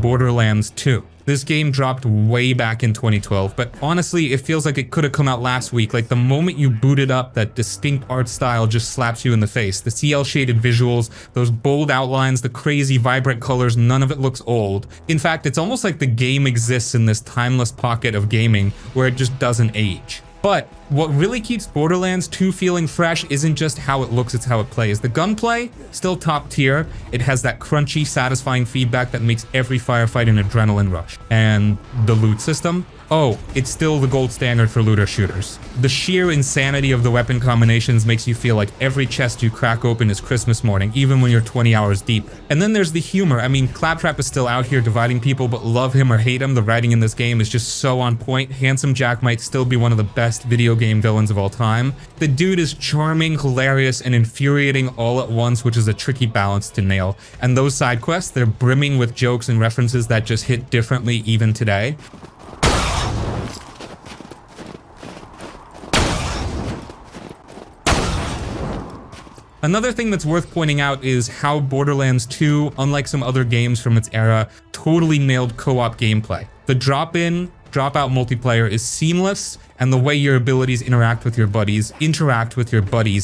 Borderlands 2. This game dropped way back in 2012, but honestly, it feels like it could have come out last week. Like the moment you boot it up, that distinct art style just slaps you in the face. The CL shaded visuals, those bold outlines, the crazy vibrant colors, none of it looks old. In fact, it's almost like the game exists in this timeless pocket of gaming where it just doesn't age. But what really keeps Borderlands 2 feeling fresh isn't just how it looks, it's how it plays. The gunplay, still top tier. It has that crunchy, satisfying feedback that makes every firefight an adrenaline rush. And the loot system? Oh, it's still the gold standard for looter shooters. The sheer insanity of the weapon combinations makes you feel like every chest you crack open is Christmas morning, even when you're 20 hours deep. And then there's the humor. I mean, Claptrap is still out here dividing people, but love him or hate him, the writing in this game is just so on point. Handsome Jack might still be one of the best video game villains of all time. The dude is charming, hilarious, and infuriating all at once, which is a tricky balance to nail. And those side quests, they're brimming with jokes and references that just hit differently even today. Another thing that's worth pointing out is how Borderlands 2, unlike some other games from its era, totally nailed co-op gameplay. The drop-in, drop-out multiplayer is seamless, and the way your abilities interact with your buddies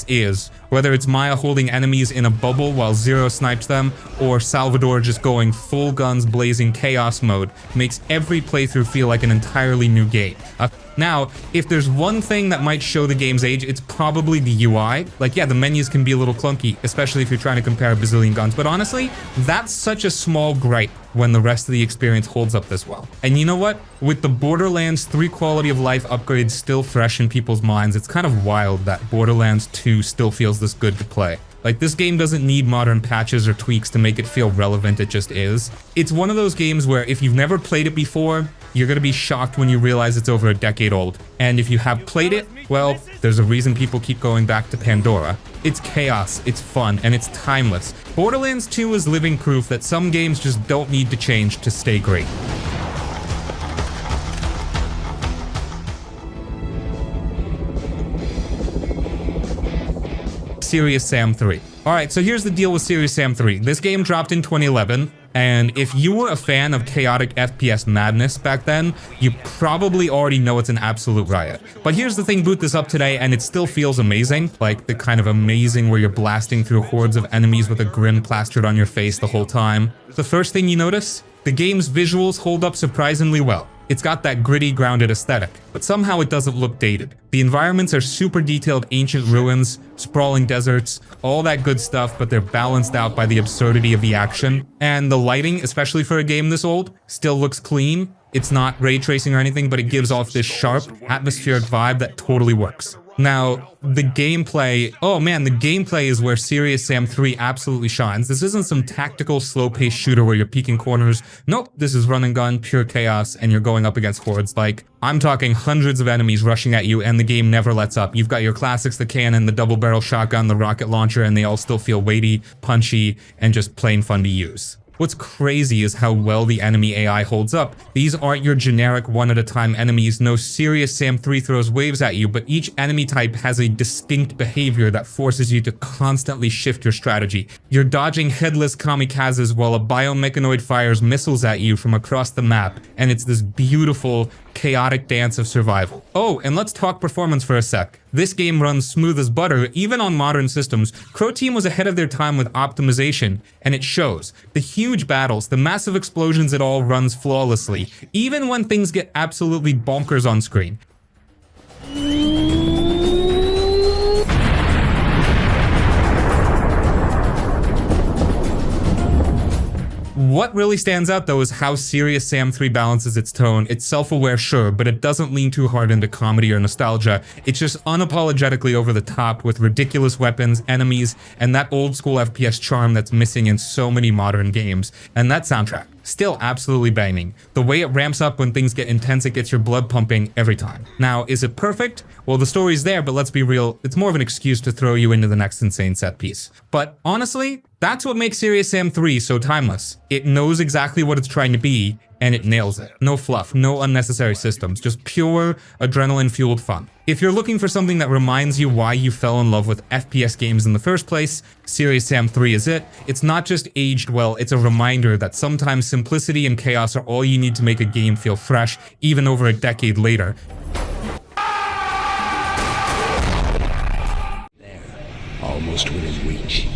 is, whether it's Maya holding enemies in a bubble while Zero snipes them, or Salvador just going full guns blazing chaos mode, makes every playthrough feel like an entirely new game. Now, if there's one thing that might show the game's age, it's probably the UI. Like, yeah, the menus can be a little clunky, especially if you're trying to compare a bazillion guns, but honestly, that's such a small gripe when the rest of the experience holds up this well. And you know what? With the Borderlands 3 quality of life upgrades still fresh in people's minds, it's kind of wild that Borderlands 2 still feels this good to play. Like, this game doesn't need modern patches or tweaks to make it feel relevant, it just is. It's one of those games where if you've never played it before, you're gonna be shocked when you realize it's over a decade old. And if you have played it, well, there's a reason people keep going back to Pandora. It's chaos, it's fun, and it's timeless. Borderlands 2 is living proof that some games just don't need to change to stay great. Serious Sam 3. Alright, so here's the deal with Serious Sam 3. This game dropped in 2011, and if you were a fan of chaotic FPS madness back then, you probably already know it's an absolute riot. But here's the thing, boot this up today and it still feels amazing. Like the kind of amazing where you're blasting through hordes of enemies with a grin plastered on your face the whole time. The first thing you notice? The game's visuals hold up surprisingly well. It's got that gritty, grounded aesthetic, but somehow it doesn't look dated. The environments are super detailed ancient ruins, sprawling deserts, all that good stuff, but they're balanced out by the absurdity of the action. And the lighting, especially for a game this old, still looks clean. It's not ray tracing or anything, but it gives off this sharp, atmospheric vibe that totally works. Now, the gameplay, oh man, the gameplay is where Serious Sam 3 absolutely shines. This isn't some tactical, slow-paced shooter where you're peeking corners. Nope, this is run and gun, pure chaos, and you're going up against hordes. Like, I'm talking hundreds of enemies rushing at you, and the game never lets up. You've got your classics, the cannon, the double-barrel shotgun, the rocket launcher, and they all still feel weighty, punchy, and just plain fun to use. What's crazy is how well the enemy AI holds up. These aren't your generic one-at-a-time enemies. No, Serious Sam 3 throws waves at you, but each enemy type has a distinct behavior that forces you to constantly shift your strategy. You're dodging headless kamikazes while a biomechanoid fires missiles at you from across the map, and it's this beautiful, chaotic dance of survival. Oh, and let's talk performance for a sec. This game runs smooth as butter, even on modern systems. Crow Team was ahead of their time with optimization, and it shows. The huge battles, the massive explosions, it all runs flawlessly, even when things get absolutely bonkers on screen. What really stands out though is how Serious Sam 3 balances its tone. It's self-aware, sure, but it doesn't lean too hard into comedy or nostalgia. It's just unapologetically over the top with ridiculous weapons, enemies, and that old school FPS charm that's missing in so many modern games. And that soundtrack, still absolutely banging. The way it ramps up when things get intense, it gets your blood pumping every time. Now, is it perfect? Well, the story's there, but let's be real, it's more of an excuse to throw you into the next insane set piece. But honestly, that's what makes Serious Sam 3 so timeless. It knows exactly what it's trying to be, and it nails it. No fluff, no unnecessary systems, just pure adrenaline-fueled fun. If you're looking for something that reminds you why you fell in love with FPS games in the first place, Serious Sam 3 is it. It's not just aged well, it's a reminder that sometimes simplicity and chaos are all you need to make a game feel fresh, even over a decade later. Almost within reach.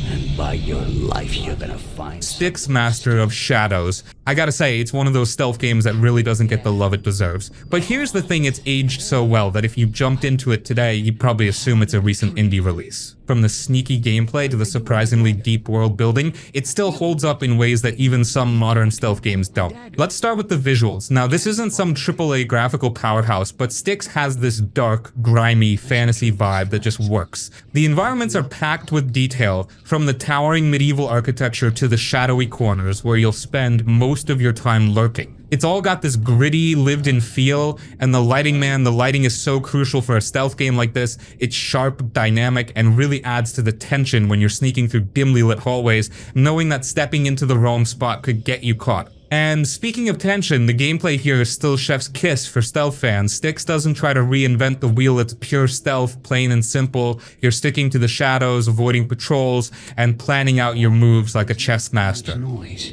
And by your life, you're gonna find Styx, Master of Shadows. I gotta say, it's one of those stealth games that really doesn't get the love it deserves. But here's the thing, it's aged so well that if you jumped into it today, you'd probably assume it's a recent indie release. From the sneaky gameplay to the surprisingly deep world building, it still holds up in ways that even some modern stealth games don't. Let's start with the visuals. Now, this isn't some AAA graphical powerhouse, but Styx has this dark, grimy, fantasy vibe that just works. The environments are packed with detail, from the towering medieval architecture to the shadowy corners where you'll spend most of your time lurking. It's all got this gritty, lived-in feel, and the lighting, man, the lighting is so crucial for a stealth game like this. It's sharp, dynamic, and really adds to the tension when you're sneaking through dimly lit hallways, knowing that stepping into the wrong spot could get you caught. And speaking of tension, the gameplay here is still chef's kiss for stealth fans. Styx doesn't try to reinvent the wheel, it's pure stealth, plain and simple. You're sticking to the shadows, avoiding patrols, and planning out your moves like a chess master. noise.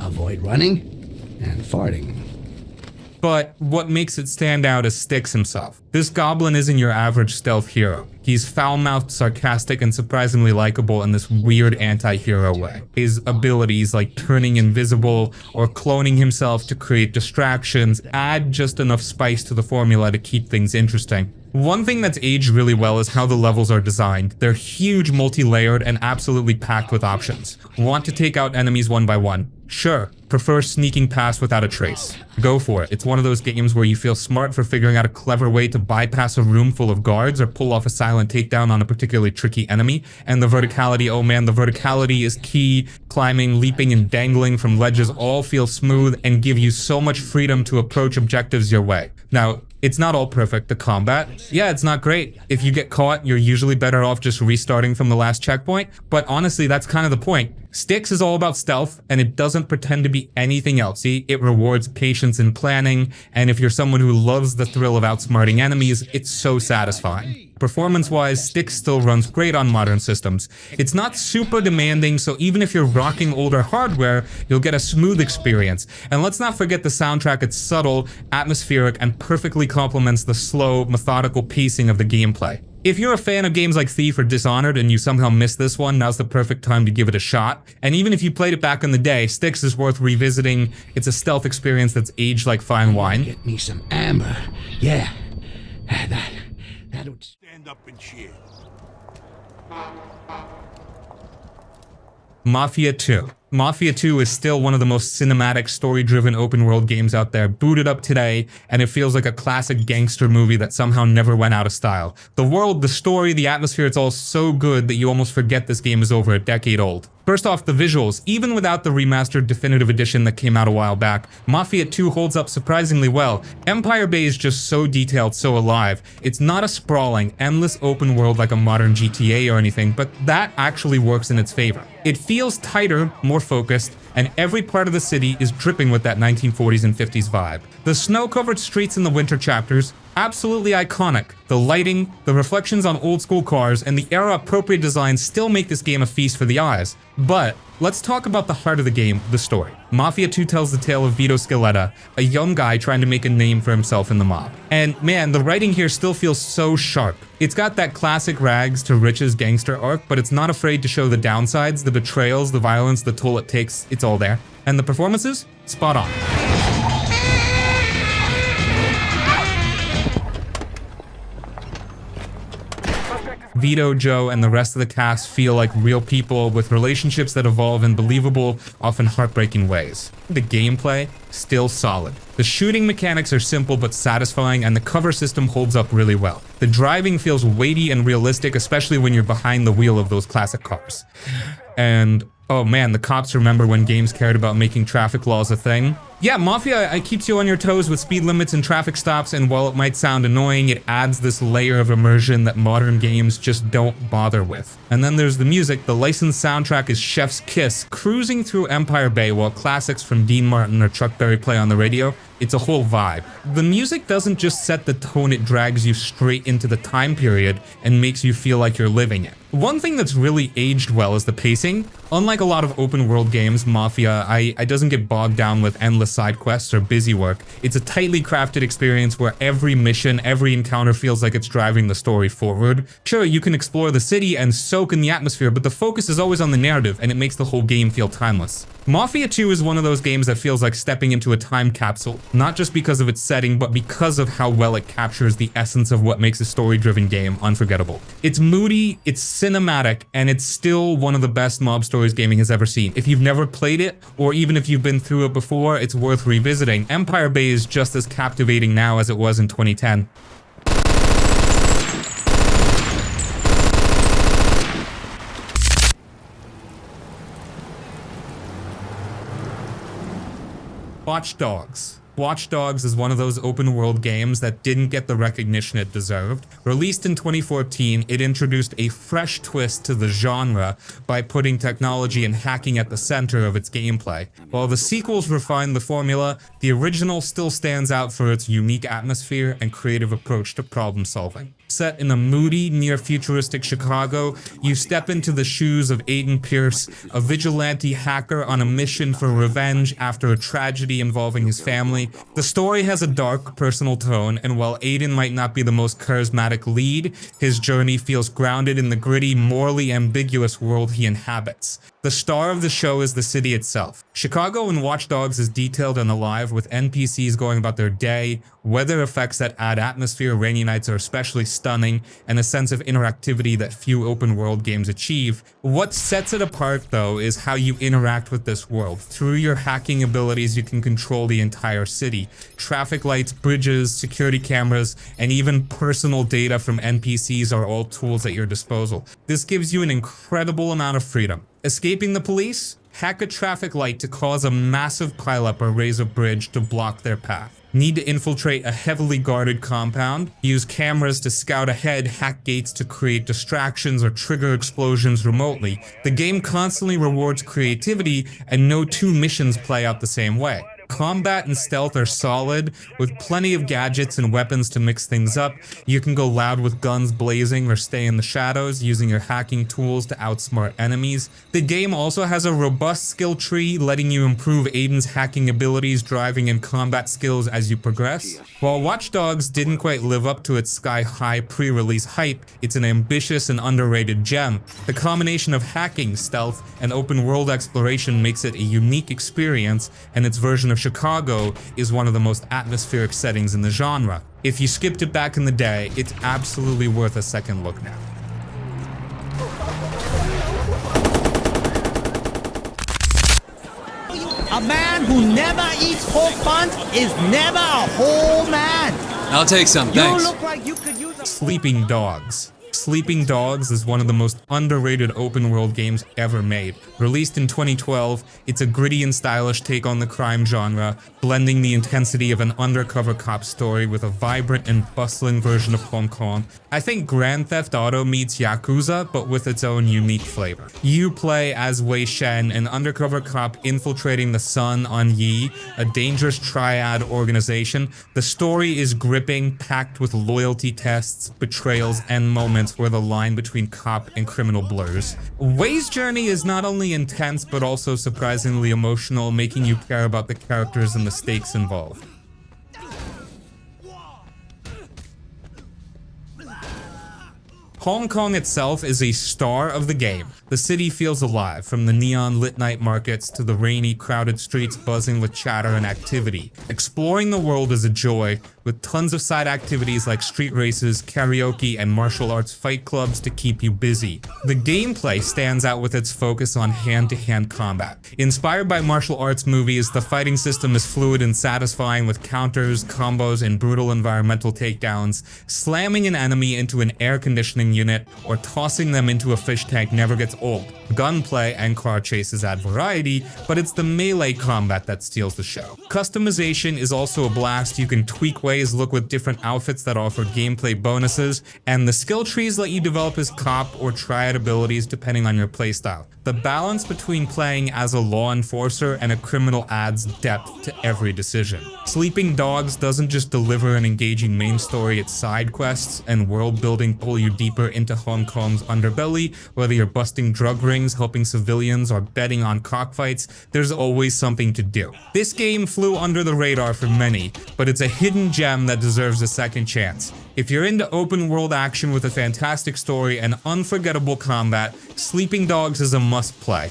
Avoid running and farting. But what makes it stand out is Styx himself. This goblin isn't your average stealth hero. He's foul-mouthed, sarcastic, and surprisingly likable in this weird anti-hero way. His abilities like turning invisible or cloning himself to create distractions add just enough spice to the formula to keep things interesting. One thing that's aged really well is how the levels are designed. They're huge, multi-layered, and absolutely packed with options. Want to take out enemies one by one? Sure. Prefer sneaking past without a trace? Go for it. It's one of those games where you feel smart for figuring out a clever way to bypass a room full of guards or pull off a silent takedown on a particularly tricky enemy. And the verticality, oh man, the verticality is key. Climbing, leaping, and dangling from ledges all feel smooth and give you so much freedom to approach objectives your way. Now, it's not all perfect. The combat, yeah, it's not great. If you get caught, you're usually better off just restarting from the last checkpoint. But honestly, that's kind of the point. Styx is all about stealth, and it doesn't pretend to be anything else. See, it rewards patience and planning, and if you're someone who loves the thrill of outsmarting enemies, it's so satisfying. Performance-wise, Styx still runs great on modern systems. It's not super demanding, so even if you're rocking older hardware, you'll get a smooth experience. And let's not forget the soundtrack. It's subtle, atmospheric, and perfectly complements the slow, methodical pacing of the gameplay. If you're a fan of games like Thief or Dishonored and you somehow missed this one, now's the perfect time to give it a shot. And even if you played it back in the day, Styx is worth revisiting. It's a stealth experience that's aged like fine wine. Get me some amber. Yeah. That would Stand up and cheer. Mafia 2. Mafia 2 is still one of the most cinematic, story-driven open-world games out there, booted up today, and it feels like a classic gangster movie that somehow never went out of style. The world, the story, the atmosphere, it's all so good that you almost forget this game is over a decade old. First off, the visuals. Even without the remastered definitive edition that came out a while back, Mafia 2 holds up surprisingly well. Empire Bay is just so detailed, so alive. It's not a sprawling, endless open world like a modern GTA or anything, but that actually works in its favor. It feels tighter, more focused, and every part of the city is dripping with that 1940s and 50s vibe. The snow-covered streets in the winter chapters, absolutely iconic. The lighting, the reflections on old-school cars, and the era-appropriate designs still make this game a feast for the eyes. But let's talk about the heart of the game, the story. Mafia 2 tells the tale of Vito Scaletta, a young guy trying to make a name for himself in the mob. And man, the writing here still feels so sharp. It's got that classic rags to riches gangster arc, but it's not afraid to show the downsides, the betrayals, the violence, the toll it takes. It's all there. And the performances? Spot on. Vito, Joe, and the rest of the cast feel like real people with relationships that evolve in believable, often heartbreaking ways. The gameplay, still solid. The shooting mechanics are simple but satisfying, and the cover system holds up really well. The driving feels weighty and realistic, especially when you're behind the wheel of those classic cars. And oh man, the cops remember when games cared about making traffic laws a thing. Yeah, Mafia keeps you on your toes with speed limits and traffic stops, and while it might sound annoying, it adds this layer of immersion that modern games just don't bother with. And then there's the music. The licensed soundtrack is chef's kiss, cruising through Empire Bay while classics from Dean Martin or Chuck Berry play on the radio. It's a whole vibe. The music doesn't just set the tone, it drags you straight into the time period and makes you feel like you're living it. One thing that's really aged well is the pacing. Unlike a lot of open world games, Mafia, I doesn't get bogged down with endless side quests or busy work. It's a tightly crafted experience where every mission, every encounter feels like it's driving the story forward. Sure, you can explore the city and soak in the atmosphere, but the focus is always on the narrative, and it makes the whole game feel timeless. Mafia 2 is one of those games that feels like stepping into a time capsule, not just because of its setting, but because of how well it captures the essence of what makes a story-driven game unforgettable. It's moody, it's cinematic, and it's still one of the best mob stories gaming has ever seen. If you've never played it, or even if you've been through it before, it's worth revisiting. Empire Bay is just as captivating now as it was in 2010. Watch Dogs. Watch Dogs is one of those open world games that didn't get the recognition it deserved. Released in 2014, it introduced a fresh twist to the genre by putting technology and hacking at the center of its gameplay. While the sequels refined the formula, the original still stands out for its unique atmosphere and creative approach to problem solving. Set in a moody, near-futuristic Chicago, you step into the shoes of Aiden Pierce, a vigilante hacker on a mission for revenge after a tragedy involving his family. The story has a dark, personal tone, and while Aiden might not be the most charismatic lead, his journey feels grounded in the gritty, morally ambiguous world he inhabits. The star of the show is the city itself. Chicago in Watch Dogs is detailed and alive, with NPCs going about their day, weather effects that add atmosphere, rainy nights are especially stunning, and a sense of interactivity that few open world games achieve. What sets it apart though is how you interact with this world. Through your hacking abilities, you can control the entire city. Traffic lights, bridges, security cameras, and even personal data from NPCs are all tools at your disposal. This gives you an incredible amount of freedom. Escaping the police? Hack a traffic light to cause a massive pileup or raise a bridge to block their path. Need to infiltrate a heavily guarded compound? Use cameras to scout ahead, hack gates to create distractions or trigger explosions remotely. The game constantly rewards creativity, and no two missions play out the same way. Combat and stealth are solid, with plenty of gadgets and weapons to mix things up. You can go loud with guns blazing or stay in the shadows using your hacking tools to outsmart enemies. The game also has a robust skill tree, letting you improve Aiden's hacking abilities, driving, and combat skills as you progress. While Watch Dogs didn't quite live up to its sky-high pre-release hype, it's an ambitious and underrated gem. The combination of hacking, stealth, and open-world exploration makes it a unique experience, and its version of Chicago is one of the most atmospheric settings in the genre. If you skipped it back in the day, it's absolutely worth a second look now. A man who never eats pork buns is never a whole man. I'll take some, You thanks. look like you could use a Sleeping Dogs. Sleeping Dogs is one of the most underrated open-world games ever made. Released in 2012, it's a gritty and stylish take on the crime genre, blending the intensity of an undercover cop story with a vibrant and bustling version of Hong Kong. I think Grand Theft Auto meets Yakuza, but with its own unique flavor. You play as Wei Shen, an undercover cop infiltrating the Sun on Yi, a dangerous triad organization. The story is gripping, packed with loyalty tests, betrayals, and moments where the line between cop and criminal blurs. Wei's journey is not only intense, but also surprisingly emotional, making you care about the characters and the stakes involved. Hong Kong itself is a star of the game. The city feels alive, from the neon-lit night markets to the rainy, crowded streets buzzing with chatter and activity. Exploring the world is a joy, with tons of side activities like street races, karaoke, and martial arts fight clubs to keep you busy. The gameplay stands out with its focus on hand-to-hand combat. Inspired by martial arts movies, the fighting system is fluid and satisfying with counters, combos, and brutal environmental takedowns. Slamming an enemy into an air conditioning unit or tossing them into a fish tank never gets old. Gunplay and car chases add variety, but it's the melee combat that steals the show. Customization is also a blast. You can tweak ways, look with different outfits that offer gameplay bonuses, and the skill trees let you develop as cop or triad abilities depending on your playstyle. The balance between playing as a law enforcer and a criminal adds depth to every decision. Sleeping Dogs doesn't just deliver an engaging main story, its side quests and world building pull you deeper into Hong Kong's underbelly. Whether you're busting drug rings, helping civilians, or betting on cockfights, there's always something to do. This game flew under the radar for many, but it's a hidden gem that deserves a second chance. If you're into open world action with a fantastic story and unforgettable combat, Sleeping Dogs is a must-play.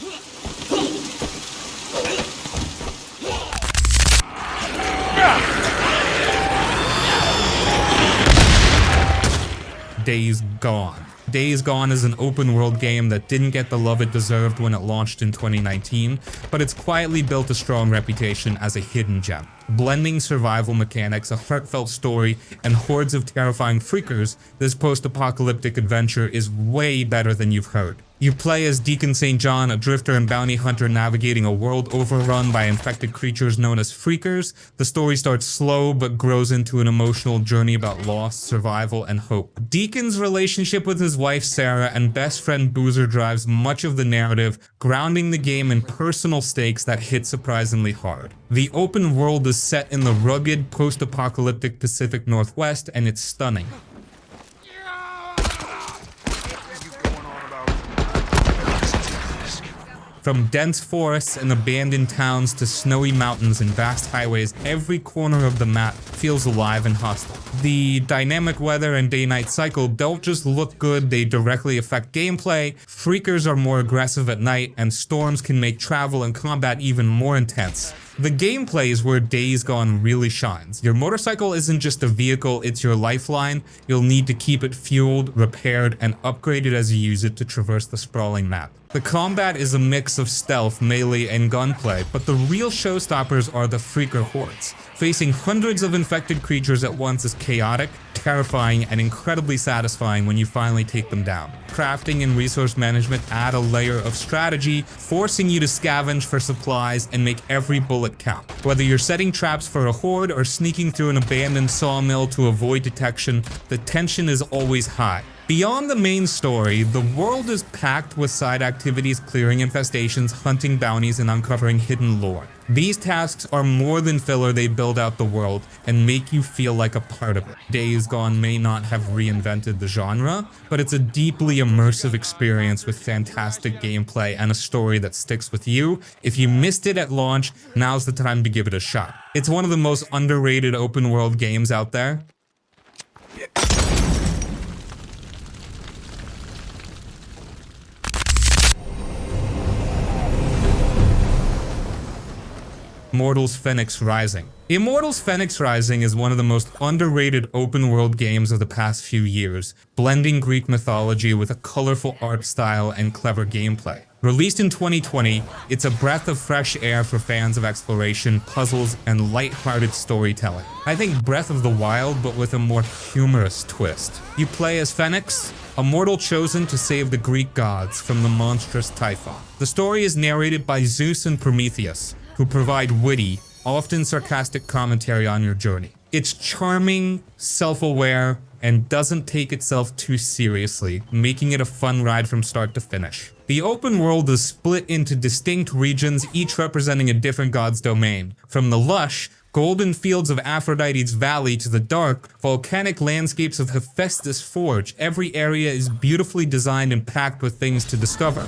Days Gone. Days Gone is an open-world game that didn't get the love it deserved when it launched in 2019, but it's quietly built a strong reputation as a hidden gem. Blending survival mechanics, a heartfelt story, and hordes of terrifying freakers, this post-apocalyptic adventure is way better than you've heard. You play as Deacon St. John, a drifter and bounty hunter navigating a world overrun by infected creatures known as freakers. The story starts slow but grows into an emotional journey about loss, survival, and hope. Deacon's relationship with his wife Sarah and best friend Boozer drives much of the narrative, grounding the game in personal stakes that hit surprisingly hard. The open world is set in the rugged, post-apocalyptic Pacific Northwest, and it's stunning. From dense forests and abandoned towns to snowy mountains and vast highways, every corner of the map feels alive and hostile. The dynamic weather and day-night cycle don't just look good, they directly affect gameplay. Freakers are more aggressive at night, and storms can make travel and combat even more intense. The gameplay is where Days Gone really shines. Your motorcycle isn't just a vehicle, it's your lifeline. You'll need to keep it fueled, repaired, and upgraded as you use it to traverse the sprawling map. The combat is a mix of stealth, melee, and gunplay, but the real showstoppers are the freaker hordes. Facing hundreds of infected creatures at once is chaotic, terrifying, and incredibly satisfying when you finally take them down. Crafting and resource management add a layer of strategy, forcing you to scavenge for supplies and make every bullet count. Whether you're setting traps for a horde or sneaking through an abandoned sawmill to avoid detection, the tension is always high. Beyond the main story, the world is packed with side activities, clearing infestations, hunting bounties, and uncovering hidden lore. These tasks are more than filler. They build out the world and make you feel like a part of it. Days Gone may not have reinvented the genre, but it's a deeply immersive experience with fantastic gameplay and a story that sticks with you. If you missed it at launch, now's the time to give it a shot. It's one of the most underrated open world games out there. Immortals Fenyx Rising. Immortals Fenyx Rising is one of the most underrated open world games of the past few years, blending Greek mythology with a colorful art style and clever gameplay. Released in 2020, it's a breath of fresh air for fans of exploration, puzzles, and light-hearted storytelling. I think Breath of the Wild, but with a more humorous twist. You play as Fenyx, a mortal chosen to save the Greek gods from the monstrous Typhon. The story is narrated by Zeus and Prometheus, who provide witty, often sarcastic commentary on your journey. It's charming, self-aware, and doesn't take itself too seriously, making it a fun ride from start to finish. The open world is split into distinct regions, each representing a different god's domain. From the lush, golden fields of Aphrodite's Valley to the dark, volcanic landscapes of Hephaestus Forge, every area is beautifully designed and packed with things to discover.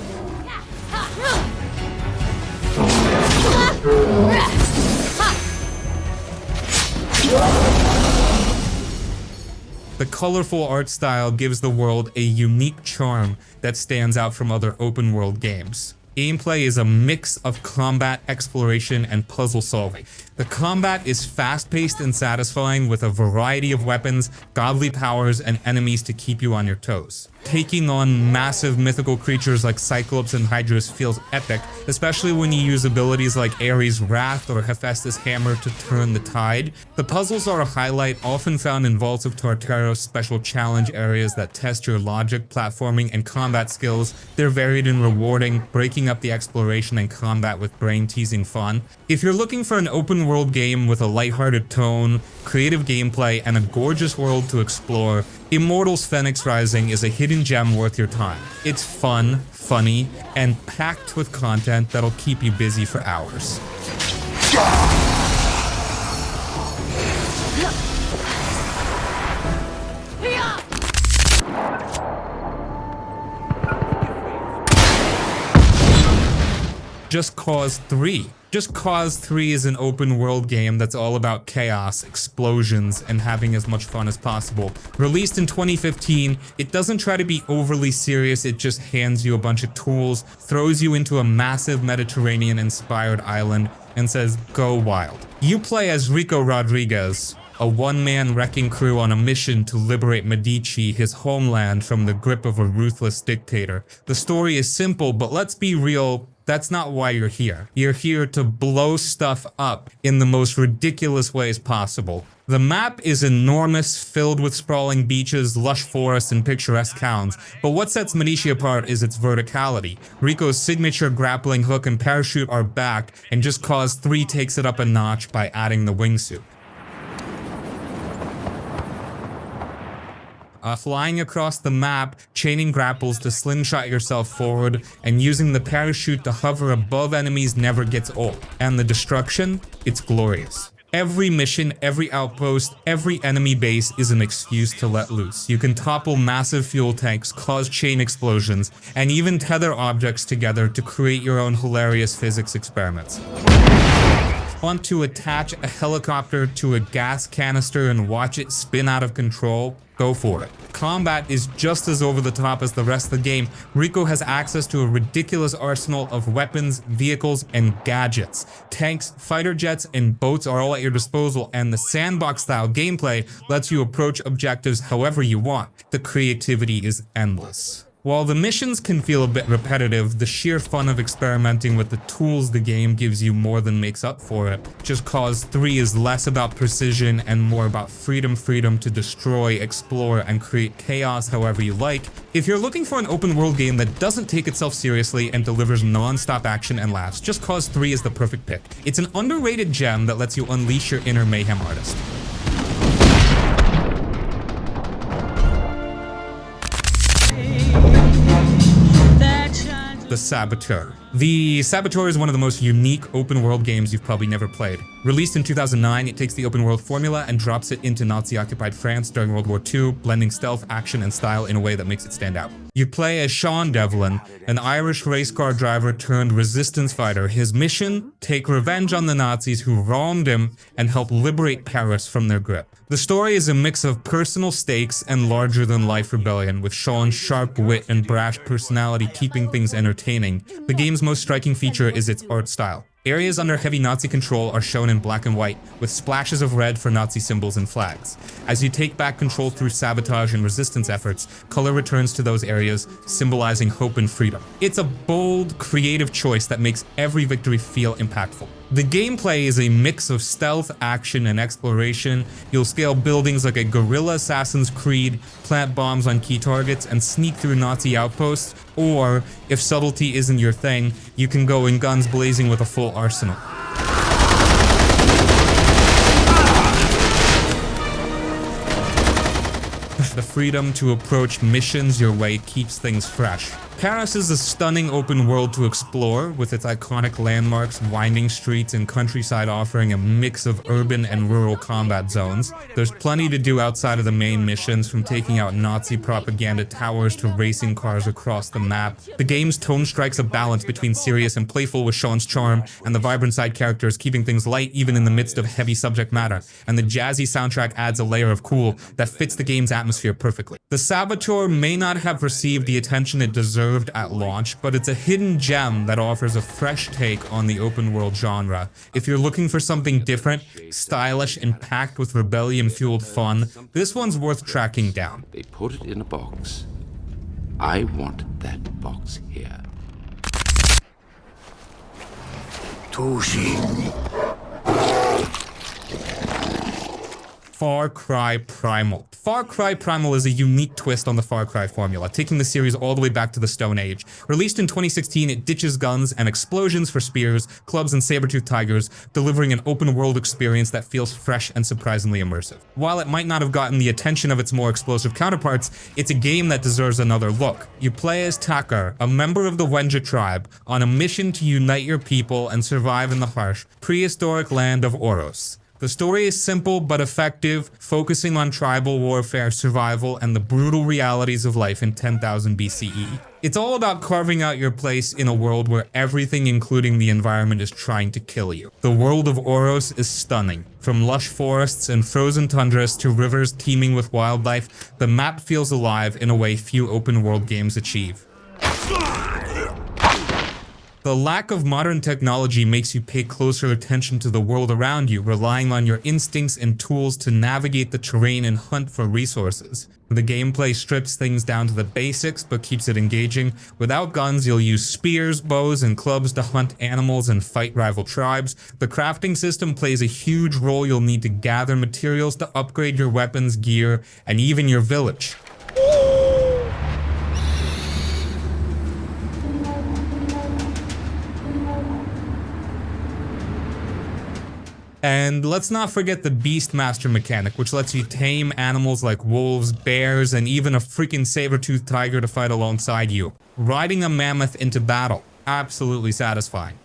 The colorful art style gives the world a unique charm that stands out from other open world games. Gameplay is a mix of combat, exploration, and puzzle solving. The combat is fast-paced and satisfying with a variety of weapons, godly powers, and enemies to keep you on your toes. Taking on massive mythical creatures like Cyclops and Hydrus feels epic, especially when you use abilities like Ares' Wrath or Hephaestus' Hammer to turn the tide. The puzzles are a highlight, often found in Vaults of Tartaros special challenge areas that test your logic, platforming, and combat skills. They're varied and rewarding, breaking up the exploration and combat with brain-teasing fun. If you're looking for an open world game with a lighthearted tone, creative gameplay, and a gorgeous world to explore, Immortals Fenyx Rising is a hidden gem worth your time. It's fun, funny, and packed with content that'll keep you busy for hours. Just Cause 3. Just Cause 3 is an open world game that's all about chaos, explosions, and having as much fun as possible. Released in 2015, it doesn't try to be overly serious, it just hands you a bunch of tools, throws you into a massive Mediterranean-inspired island, and says, go wild. You play as Rico Rodriguez, a one-man wrecking crew on a mission to liberate Medici, his homeland, from the grip of a ruthless dictator. The story is simple, but let's be real, that's not why you're here. You're here to blow stuff up in the most ridiculous ways possible. The map is enormous, filled with sprawling beaches, lush forests, and picturesque towns, but what sets Medici apart is its verticality. Rico's signature grappling hook and parachute are back, and Just Cause 3 takes it up a notch by adding the wingsuit. Flying across the map, chaining grapples to slingshot yourself forward, and using the parachute to hover above enemies never gets old. And the destruction? It's glorious. Every mission, every outpost, every enemy base is an excuse to let loose. You can topple massive fuel tanks, cause chain explosions, and even tether objects together to create your own hilarious physics experiments. Want to attach a helicopter to a gas canister and watch it spin out of control? Go for it. Combat is just as over the top as the rest of the game. Rico has access to a ridiculous arsenal of weapons, vehicles, and gadgets. Tanks, fighter jets, and boats are all at your disposal, and the sandbox-style gameplay lets you approach objectives however you want. The creativity is endless. While the missions can feel a bit repetitive, the sheer fun of experimenting with the tools the game gives you more than makes up for it. Just Cause 3 is less about precision and more about freedom to destroy, explore, and create chaos however you like. If you're looking for an open world game that doesn't take itself seriously and delivers non-stop action and laughs, Just Cause 3 is the perfect pick. It's an underrated gem that lets you unleash your inner mayhem artist. The the Saboteur. The Saboteur is one of the most unique open-world games you've probably never played. Released in 2009, it takes the open-world formula and drops it into Nazi-occupied France during World War II, blending stealth, action, and style in a way that makes it stand out. You play as Sean Devlin, an Irish race car driver turned resistance fighter. His mission? Take revenge on the Nazis who wronged him and help liberate Paris from their grip. The story is a mix of personal stakes and larger-than-life rebellion, with Sean's sharp wit and brash personality keeping things entertaining. The game's most striking feature is its art style. Areas under heavy Nazi control are shown in black and white, with splashes of red for Nazi symbols and flags. As you take back control through sabotage and resistance efforts, color returns to those areas, symbolizing hope and freedom. It's a bold, creative choice that makes every victory feel impactful. The gameplay is a mix of stealth, action, and exploration. You'll scale buildings like a guerrilla Assassin's Creed, plant bombs on key targets, and sneak through Nazi outposts. Or, if subtlety isn't your thing, you can go in guns blazing with a full arsenal. The freedom to approach missions your way keeps things fresh. Paris is a stunning open world to explore, with its iconic landmarks, winding streets, and countryside offering a mix of urban and rural combat zones. There's plenty to do outside of the main missions, from taking out Nazi propaganda towers to racing cars across the map. The game's tone strikes a balance between serious and playful, with Sean's charm and the vibrant side characters keeping things light even in the midst of heavy subject matter. And the jazzy soundtrack adds a layer of cool that fits the game's atmosphere perfectly. The Saboteur may not have received the attention it deserved at launch, but it's a hidden gem that offers a fresh take on the open world genre. If you're looking for something different, stylish, and packed with rebellion-fueled fun, this one's worth tracking down. They put it in a box. I want that box here. Far Cry Primal. Far Cry Primal is a unique twist on the Far Cry formula, taking the series all the way back to the Stone Age. Released in 2016, it ditches guns and explosions for spears, clubs, and saber-toothed tigers, delivering an open-world experience that feels fresh and surprisingly immersive. While it might not have gotten the attention of its more explosive counterparts, it's a game that deserves another look. You play as Takar, a member of the Wenja tribe, on a mission to unite your people and survive in the harsh, prehistoric land of Oros. The story is simple but effective, focusing on tribal warfare, survival, and the brutal realities of life in 10,000 BCE. It's all about carving out your place in a world where everything, including the environment, is trying to kill you. The world of Oros is stunning. From lush forests and frozen tundras to rivers teeming with wildlife, the map feels alive in a way few open-world games achieve. The lack of modern technology makes you pay closer attention to the world around you, relying on your instincts and tools to navigate the terrain and hunt for resources. The gameplay strips things down to the basics, but keeps it engaging. Without guns, you'll use spears, bows, and clubs to hunt animals and fight rival tribes. The crafting system plays a huge role. You'll need to gather materials to upgrade your weapons, gear, and even your village. And let's not forget the Beastmaster mechanic, which lets you tame animals like wolves, bears, and even a freaking saber-toothed tiger to fight alongside you. Riding a mammoth into battle, absolutely satisfying.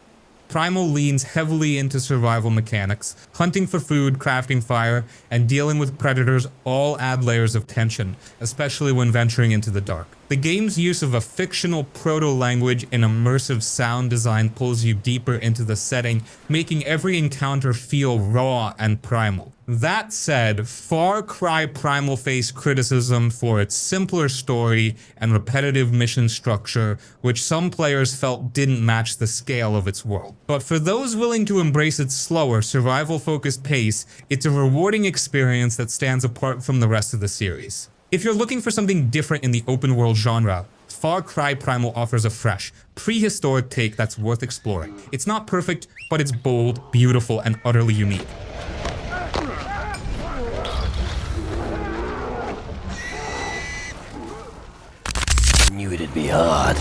Primal leans heavily into survival mechanics. Hunting for food, crafting fire, and dealing with predators all add layers of tension, especially when venturing into the dark. The game's use of a fictional proto-language and immersive sound design pulls you deeper into the setting, making every encounter feel raw and primal. That said, Far Cry Primal faced criticism for its simpler story and repetitive mission structure, which some players felt didn't match the scale of its world. But for those willing to embrace its slower, survival-focused pace, it's a rewarding experience that stands apart from the rest of the series. If you're looking for something different in the open-world genre, Far Cry Primal offers a fresh, prehistoric take that's worth exploring. It's not perfect, but it's bold, beautiful, and utterly unique. Knew it'd be hard.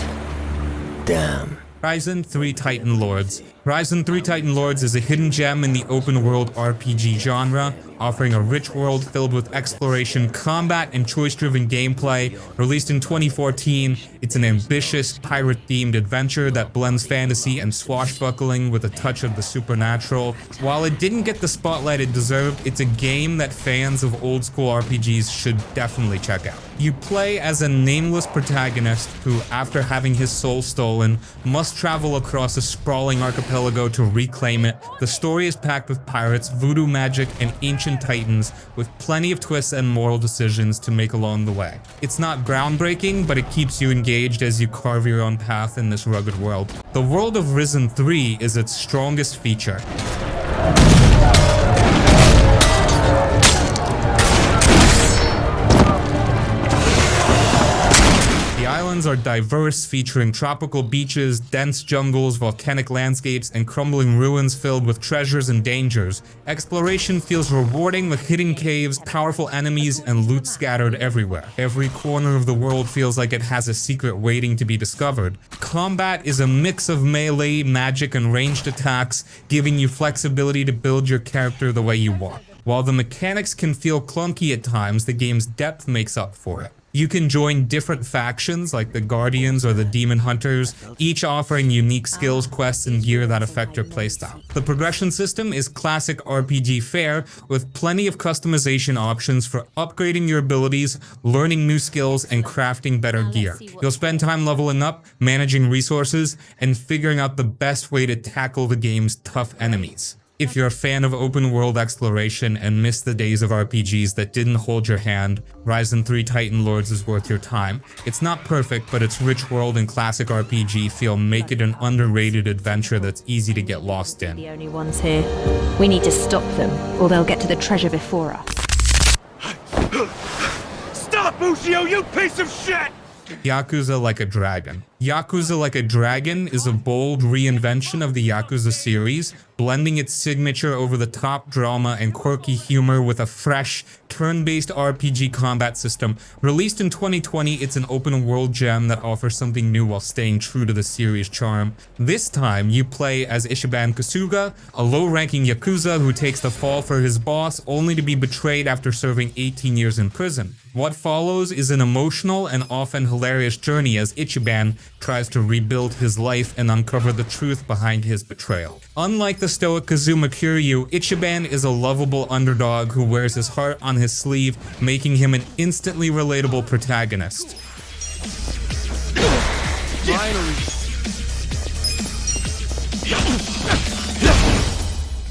Damn. Ryzen 3 Titan Lords. Ryzen 3 Titan Lords is a hidden gem in the open-world RPG genre, offering a rich world filled with exploration, combat, and choice-driven gameplay. Released in 2014, it's an ambitious, pirate-themed adventure that blends fantasy and swashbuckling with a touch of the supernatural. While it didn't get the spotlight it deserved, it's a game that fans of old-school RPGs should definitely check out. You play as a nameless protagonist who, after having his soul stolen, must travel across a sprawling archipelago to reclaim it. The story is packed with pirates, voodoo magic, and ancient titans, with plenty of twists and moral decisions to make along the way. It's not groundbreaking, but it keeps you engaged as you carve your own path in this rugged world. The world of Risen 3 is its strongest feature. Islands are diverse, featuring tropical beaches, dense jungles, volcanic landscapes, and crumbling ruins filled with treasures and dangers. Exploration feels rewarding with hidden caves, powerful enemies, and loot scattered everywhere. Every corner of the world feels like it has a secret waiting to be discovered. Combat is a mix of melee, magic, and ranged attacks, giving you flexibility to build your character the way you want. While the mechanics can feel clunky at times, the game's depth makes up for it. You can join different factions like the Guardians or the Demon Hunters, each offering unique skills, quests, and gear that affect your playstyle. The progression system is classic RPG fare, with plenty of customization options for upgrading your abilities, learning new skills, and crafting better gear. You'll spend time leveling up, managing resources, and figuring out the best way to tackle the game's tough enemies. If you're a fan of open world exploration and miss the days of RPGs that didn't hold your hand, Ryzen 3 Titan Lords is worth your time. It's not perfect, but its rich world and classic RPG feel make it an underrated adventure that's easy to get lost in. The only ones here. We need to stop them, or they'll get to the treasure before us. Stop, Ushio, you piece of shit! Yakuza Like a Dragon. Yakuza Like a Dragon is a bold reinvention of the Yakuza series, blending its signature over-the-top drama and quirky humor with a fresh, turn-based RPG combat system. Released in 2020, it's an open-world gem that offers something new while staying true to the series' charm. This time, you play as Ichiban Kasuga, a low-ranking Yakuza who takes the fall for his boss only to be betrayed after serving 18 years in prison. What follows is an emotional and often hilarious journey as Ichiban tries to rebuild his life and uncover the truth behind his betrayal. Unlike the stoic Kazuma Kiryu, Ichiban is a lovable underdog who wears his heart on his sleeve, making him an instantly relatable protagonist.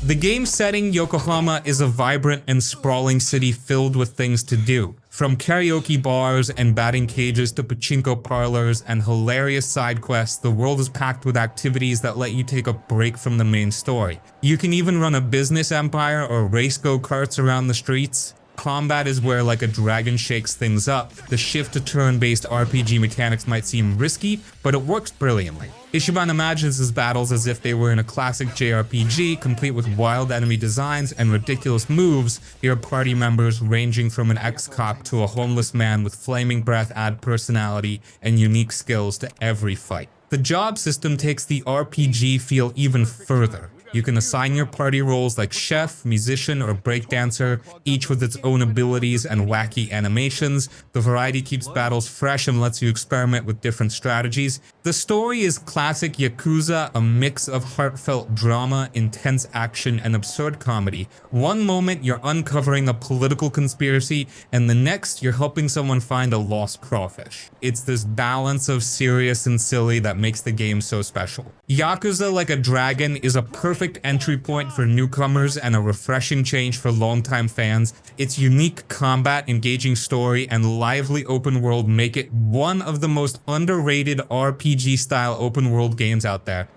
The game's setting, Yokohama, is a vibrant and sprawling city filled with things to do. From karaoke bars and batting cages to pachinko parlors and hilarious side quests, the world is packed with activities that let you take a break from the main story. You can even run a business empire or race go-karts around the streets. Combat is where Like a Dragon shakes things up. The shift to turn-based RPG mechanics might seem risky, but it works brilliantly. Ichiban imagines his battles as if they were in a classic JRPG, complete with wild enemy designs and ridiculous moves. Your party members ranging from an ex-cop to a homeless man with flaming breath add personality and unique skills to every fight. The job system takes the RPG feel even further. You can assign your party roles like chef, musician, or breakdancer, each with its own abilities and wacky animations. The variety keeps battles fresh and lets you experiment with different strategies. The story is classic Yakuza, a mix of heartfelt drama, intense action, and absurd comedy. One moment you're uncovering a political conspiracy, and the next you're helping someone find a lost crawfish. It's this balance of serious and silly that makes the game so special. Yakuza Like a Dragon is a perfect entry point for newcomers and a refreshing change for longtime fans. Its unique combat, engaging story, and lively open world make it one of the most underrated RPG-style open world games out there.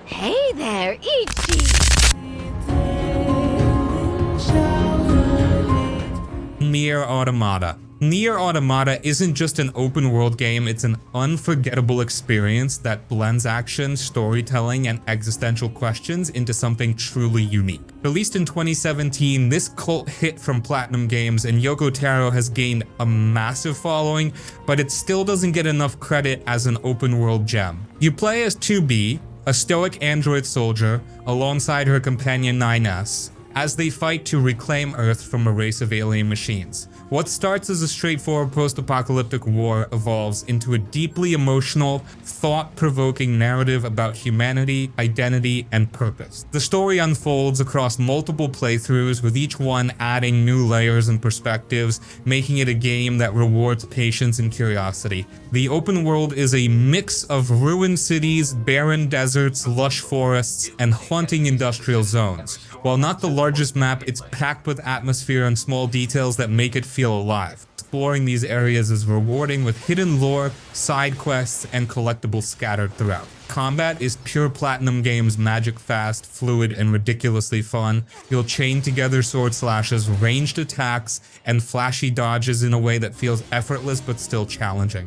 Hey there, Ichi! Nier Automata. Nier Automata isn't just an open world game, it's an unforgettable experience that blends action, storytelling, and existential questions into something truly unique. Released in 2017, this cult hit from Platinum Games and Yoko Taro has gained a massive following, but it still doesn't get enough credit as an open world gem. You play as 2B, a stoic android soldier, alongside her companion 9S, as they fight to reclaim Earth from a race of alien machines. What starts as a straightforward post-apocalyptic war evolves into a deeply emotional, thought-provoking narrative about humanity, identity, and purpose. The story unfolds across multiple playthroughs, with each one adding new layers and perspectives, making it a game that rewards patience and curiosity. The open world is a mix of ruined cities, barren deserts, lush forests, and haunting industrial zones. While not the largest map, it's packed with atmosphere and small details that make it feel alive. Exploring these areas is rewarding, with hidden lore, side quests, and collectibles scattered throughout. Combat is pure Platinum Games magic, fast, fluid, and ridiculously fun. You'll chain together sword slashes, ranged attacks, and flashy dodges in a way that feels effortless but still challenging.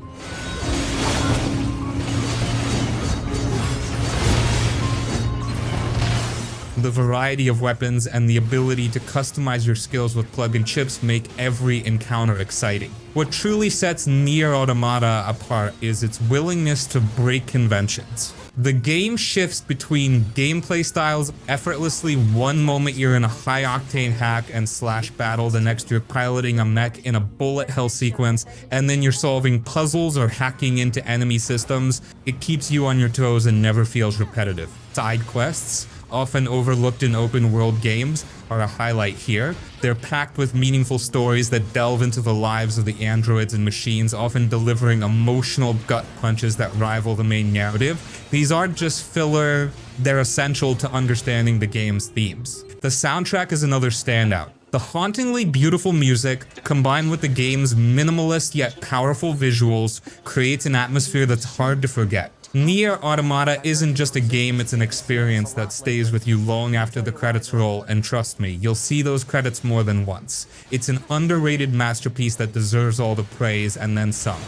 The variety of weapons and the ability to customize your skills with plug-in chips make every encounter exciting. What truly sets Nier Automata apart is its willingness to break conventions. The game shifts between gameplay styles effortlessly. One moment you're in a high-octane hack and slash battle, the next you're piloting a mech in a bullet hell sequence, and then you're solving puzzles or hacking into enemy systems. It keeps you on your toes and never feels repetitive. Side quests, often overlooked in open world games, are a highlight here. They're packed with meaningful stories that delve into the lives of the androids and machines, often delivering emotional gut punches that rival the main narrative. These aren't just filler, they're essential to understanding the game's themes. The soundtrack is another standout. The hauntingly beautiful music, combined with the game's minimalist yet powerful visuals, creates an atmosphere that's hard to forget. Nier Automata isn't just a game, it's an experience that stays with you long after the credits roll, and trust me, you'll see those credits more than once. It's an underrated masterpiece that deserves all the praise and then some.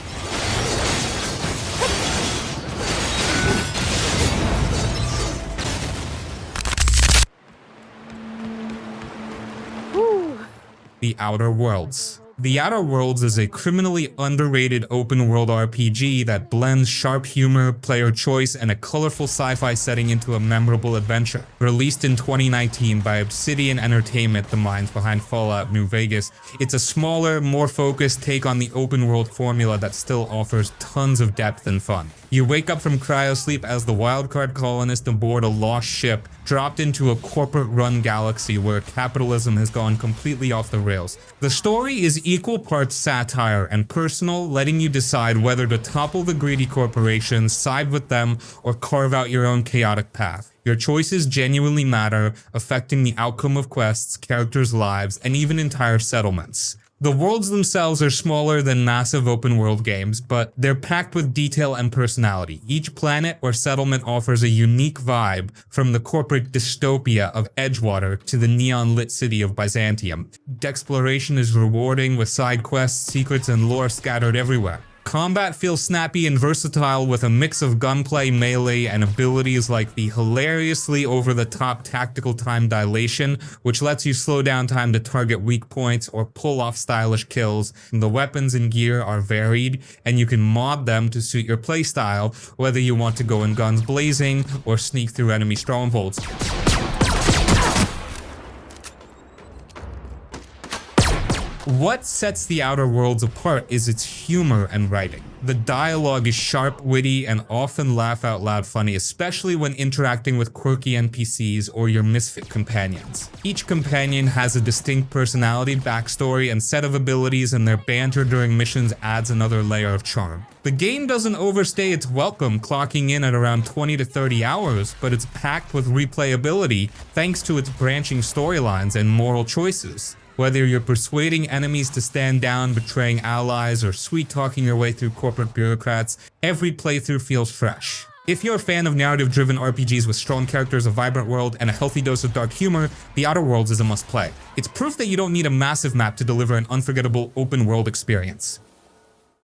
The Outer Worlds. The Outer Worlds is a criminally underrated open-world RPG that blends sharp humor, player choice, and a colorful sci-fi setting into a memorable adventure. Released in 2019 by Obsidian Entertainment, the minds behind Fallout New Vegas, it's a smaller, more focused take on the open-world formula that still offers tons of depth and fun. You wake up from cryosleep as the wildcard colonist aboard a lost ship, dropped into a corporate-run galaxy where capitalism has gone completely off the rails. The story is equal parts satire and personal, letting you decide whether to topple the greedy corporations, side with them, or carve out your own chaotic path. Your choices genuinely matter, affecting the outcome of quests, characters' lives, and even entire settlements. The worlds themselves are smaller than massive open world games, but they're packed with detail and personality. Each planet or settlement offers a unique vibe, from the corporate dystopia of Edgewater to the neon-lit city of Byzantium. Exploration is rewarding, with side quests, secrets, and lore scattered everywhere. Combat feels snappy and versatile, with a mix of gunplay, melee, and abilities like the hilariously over-the-top tactical time dilation, which lets you slow down time to target weak points or pull off stylish kills. The weapons and gear are varied, and you can mod them to suit your playstyle, whether you want to go in guns blazing or sneak through enemy strongholds. What sets The Outer Worlds apart is its humor and writing. The dialogue is sharp, witty, and often laugh-out-loud funny, especially when interacting with quirky NPCs or your misfit companions. Each companion has a distinct personality, backstory, and set of abilities, and their banter during missions adds another layer of charm. The game doesn't overstay its welcome, clocking in at around 20 to 30 hours, but it's packed with replayability thanks to its branching storylines and moral choices. Whether you're persuading enemies to stand down, betraying allies, or sweet-talking your way through corporate bureaucrats, every playthrough feels fresh. If you're a fan of narrative-driven RPGs with strong characters, a vibrant world, and a healthy dose of dark humor, The Outer Worlds is a must-play. It's proof that you don't need a massive map to deliver an unforgettable open-world experience.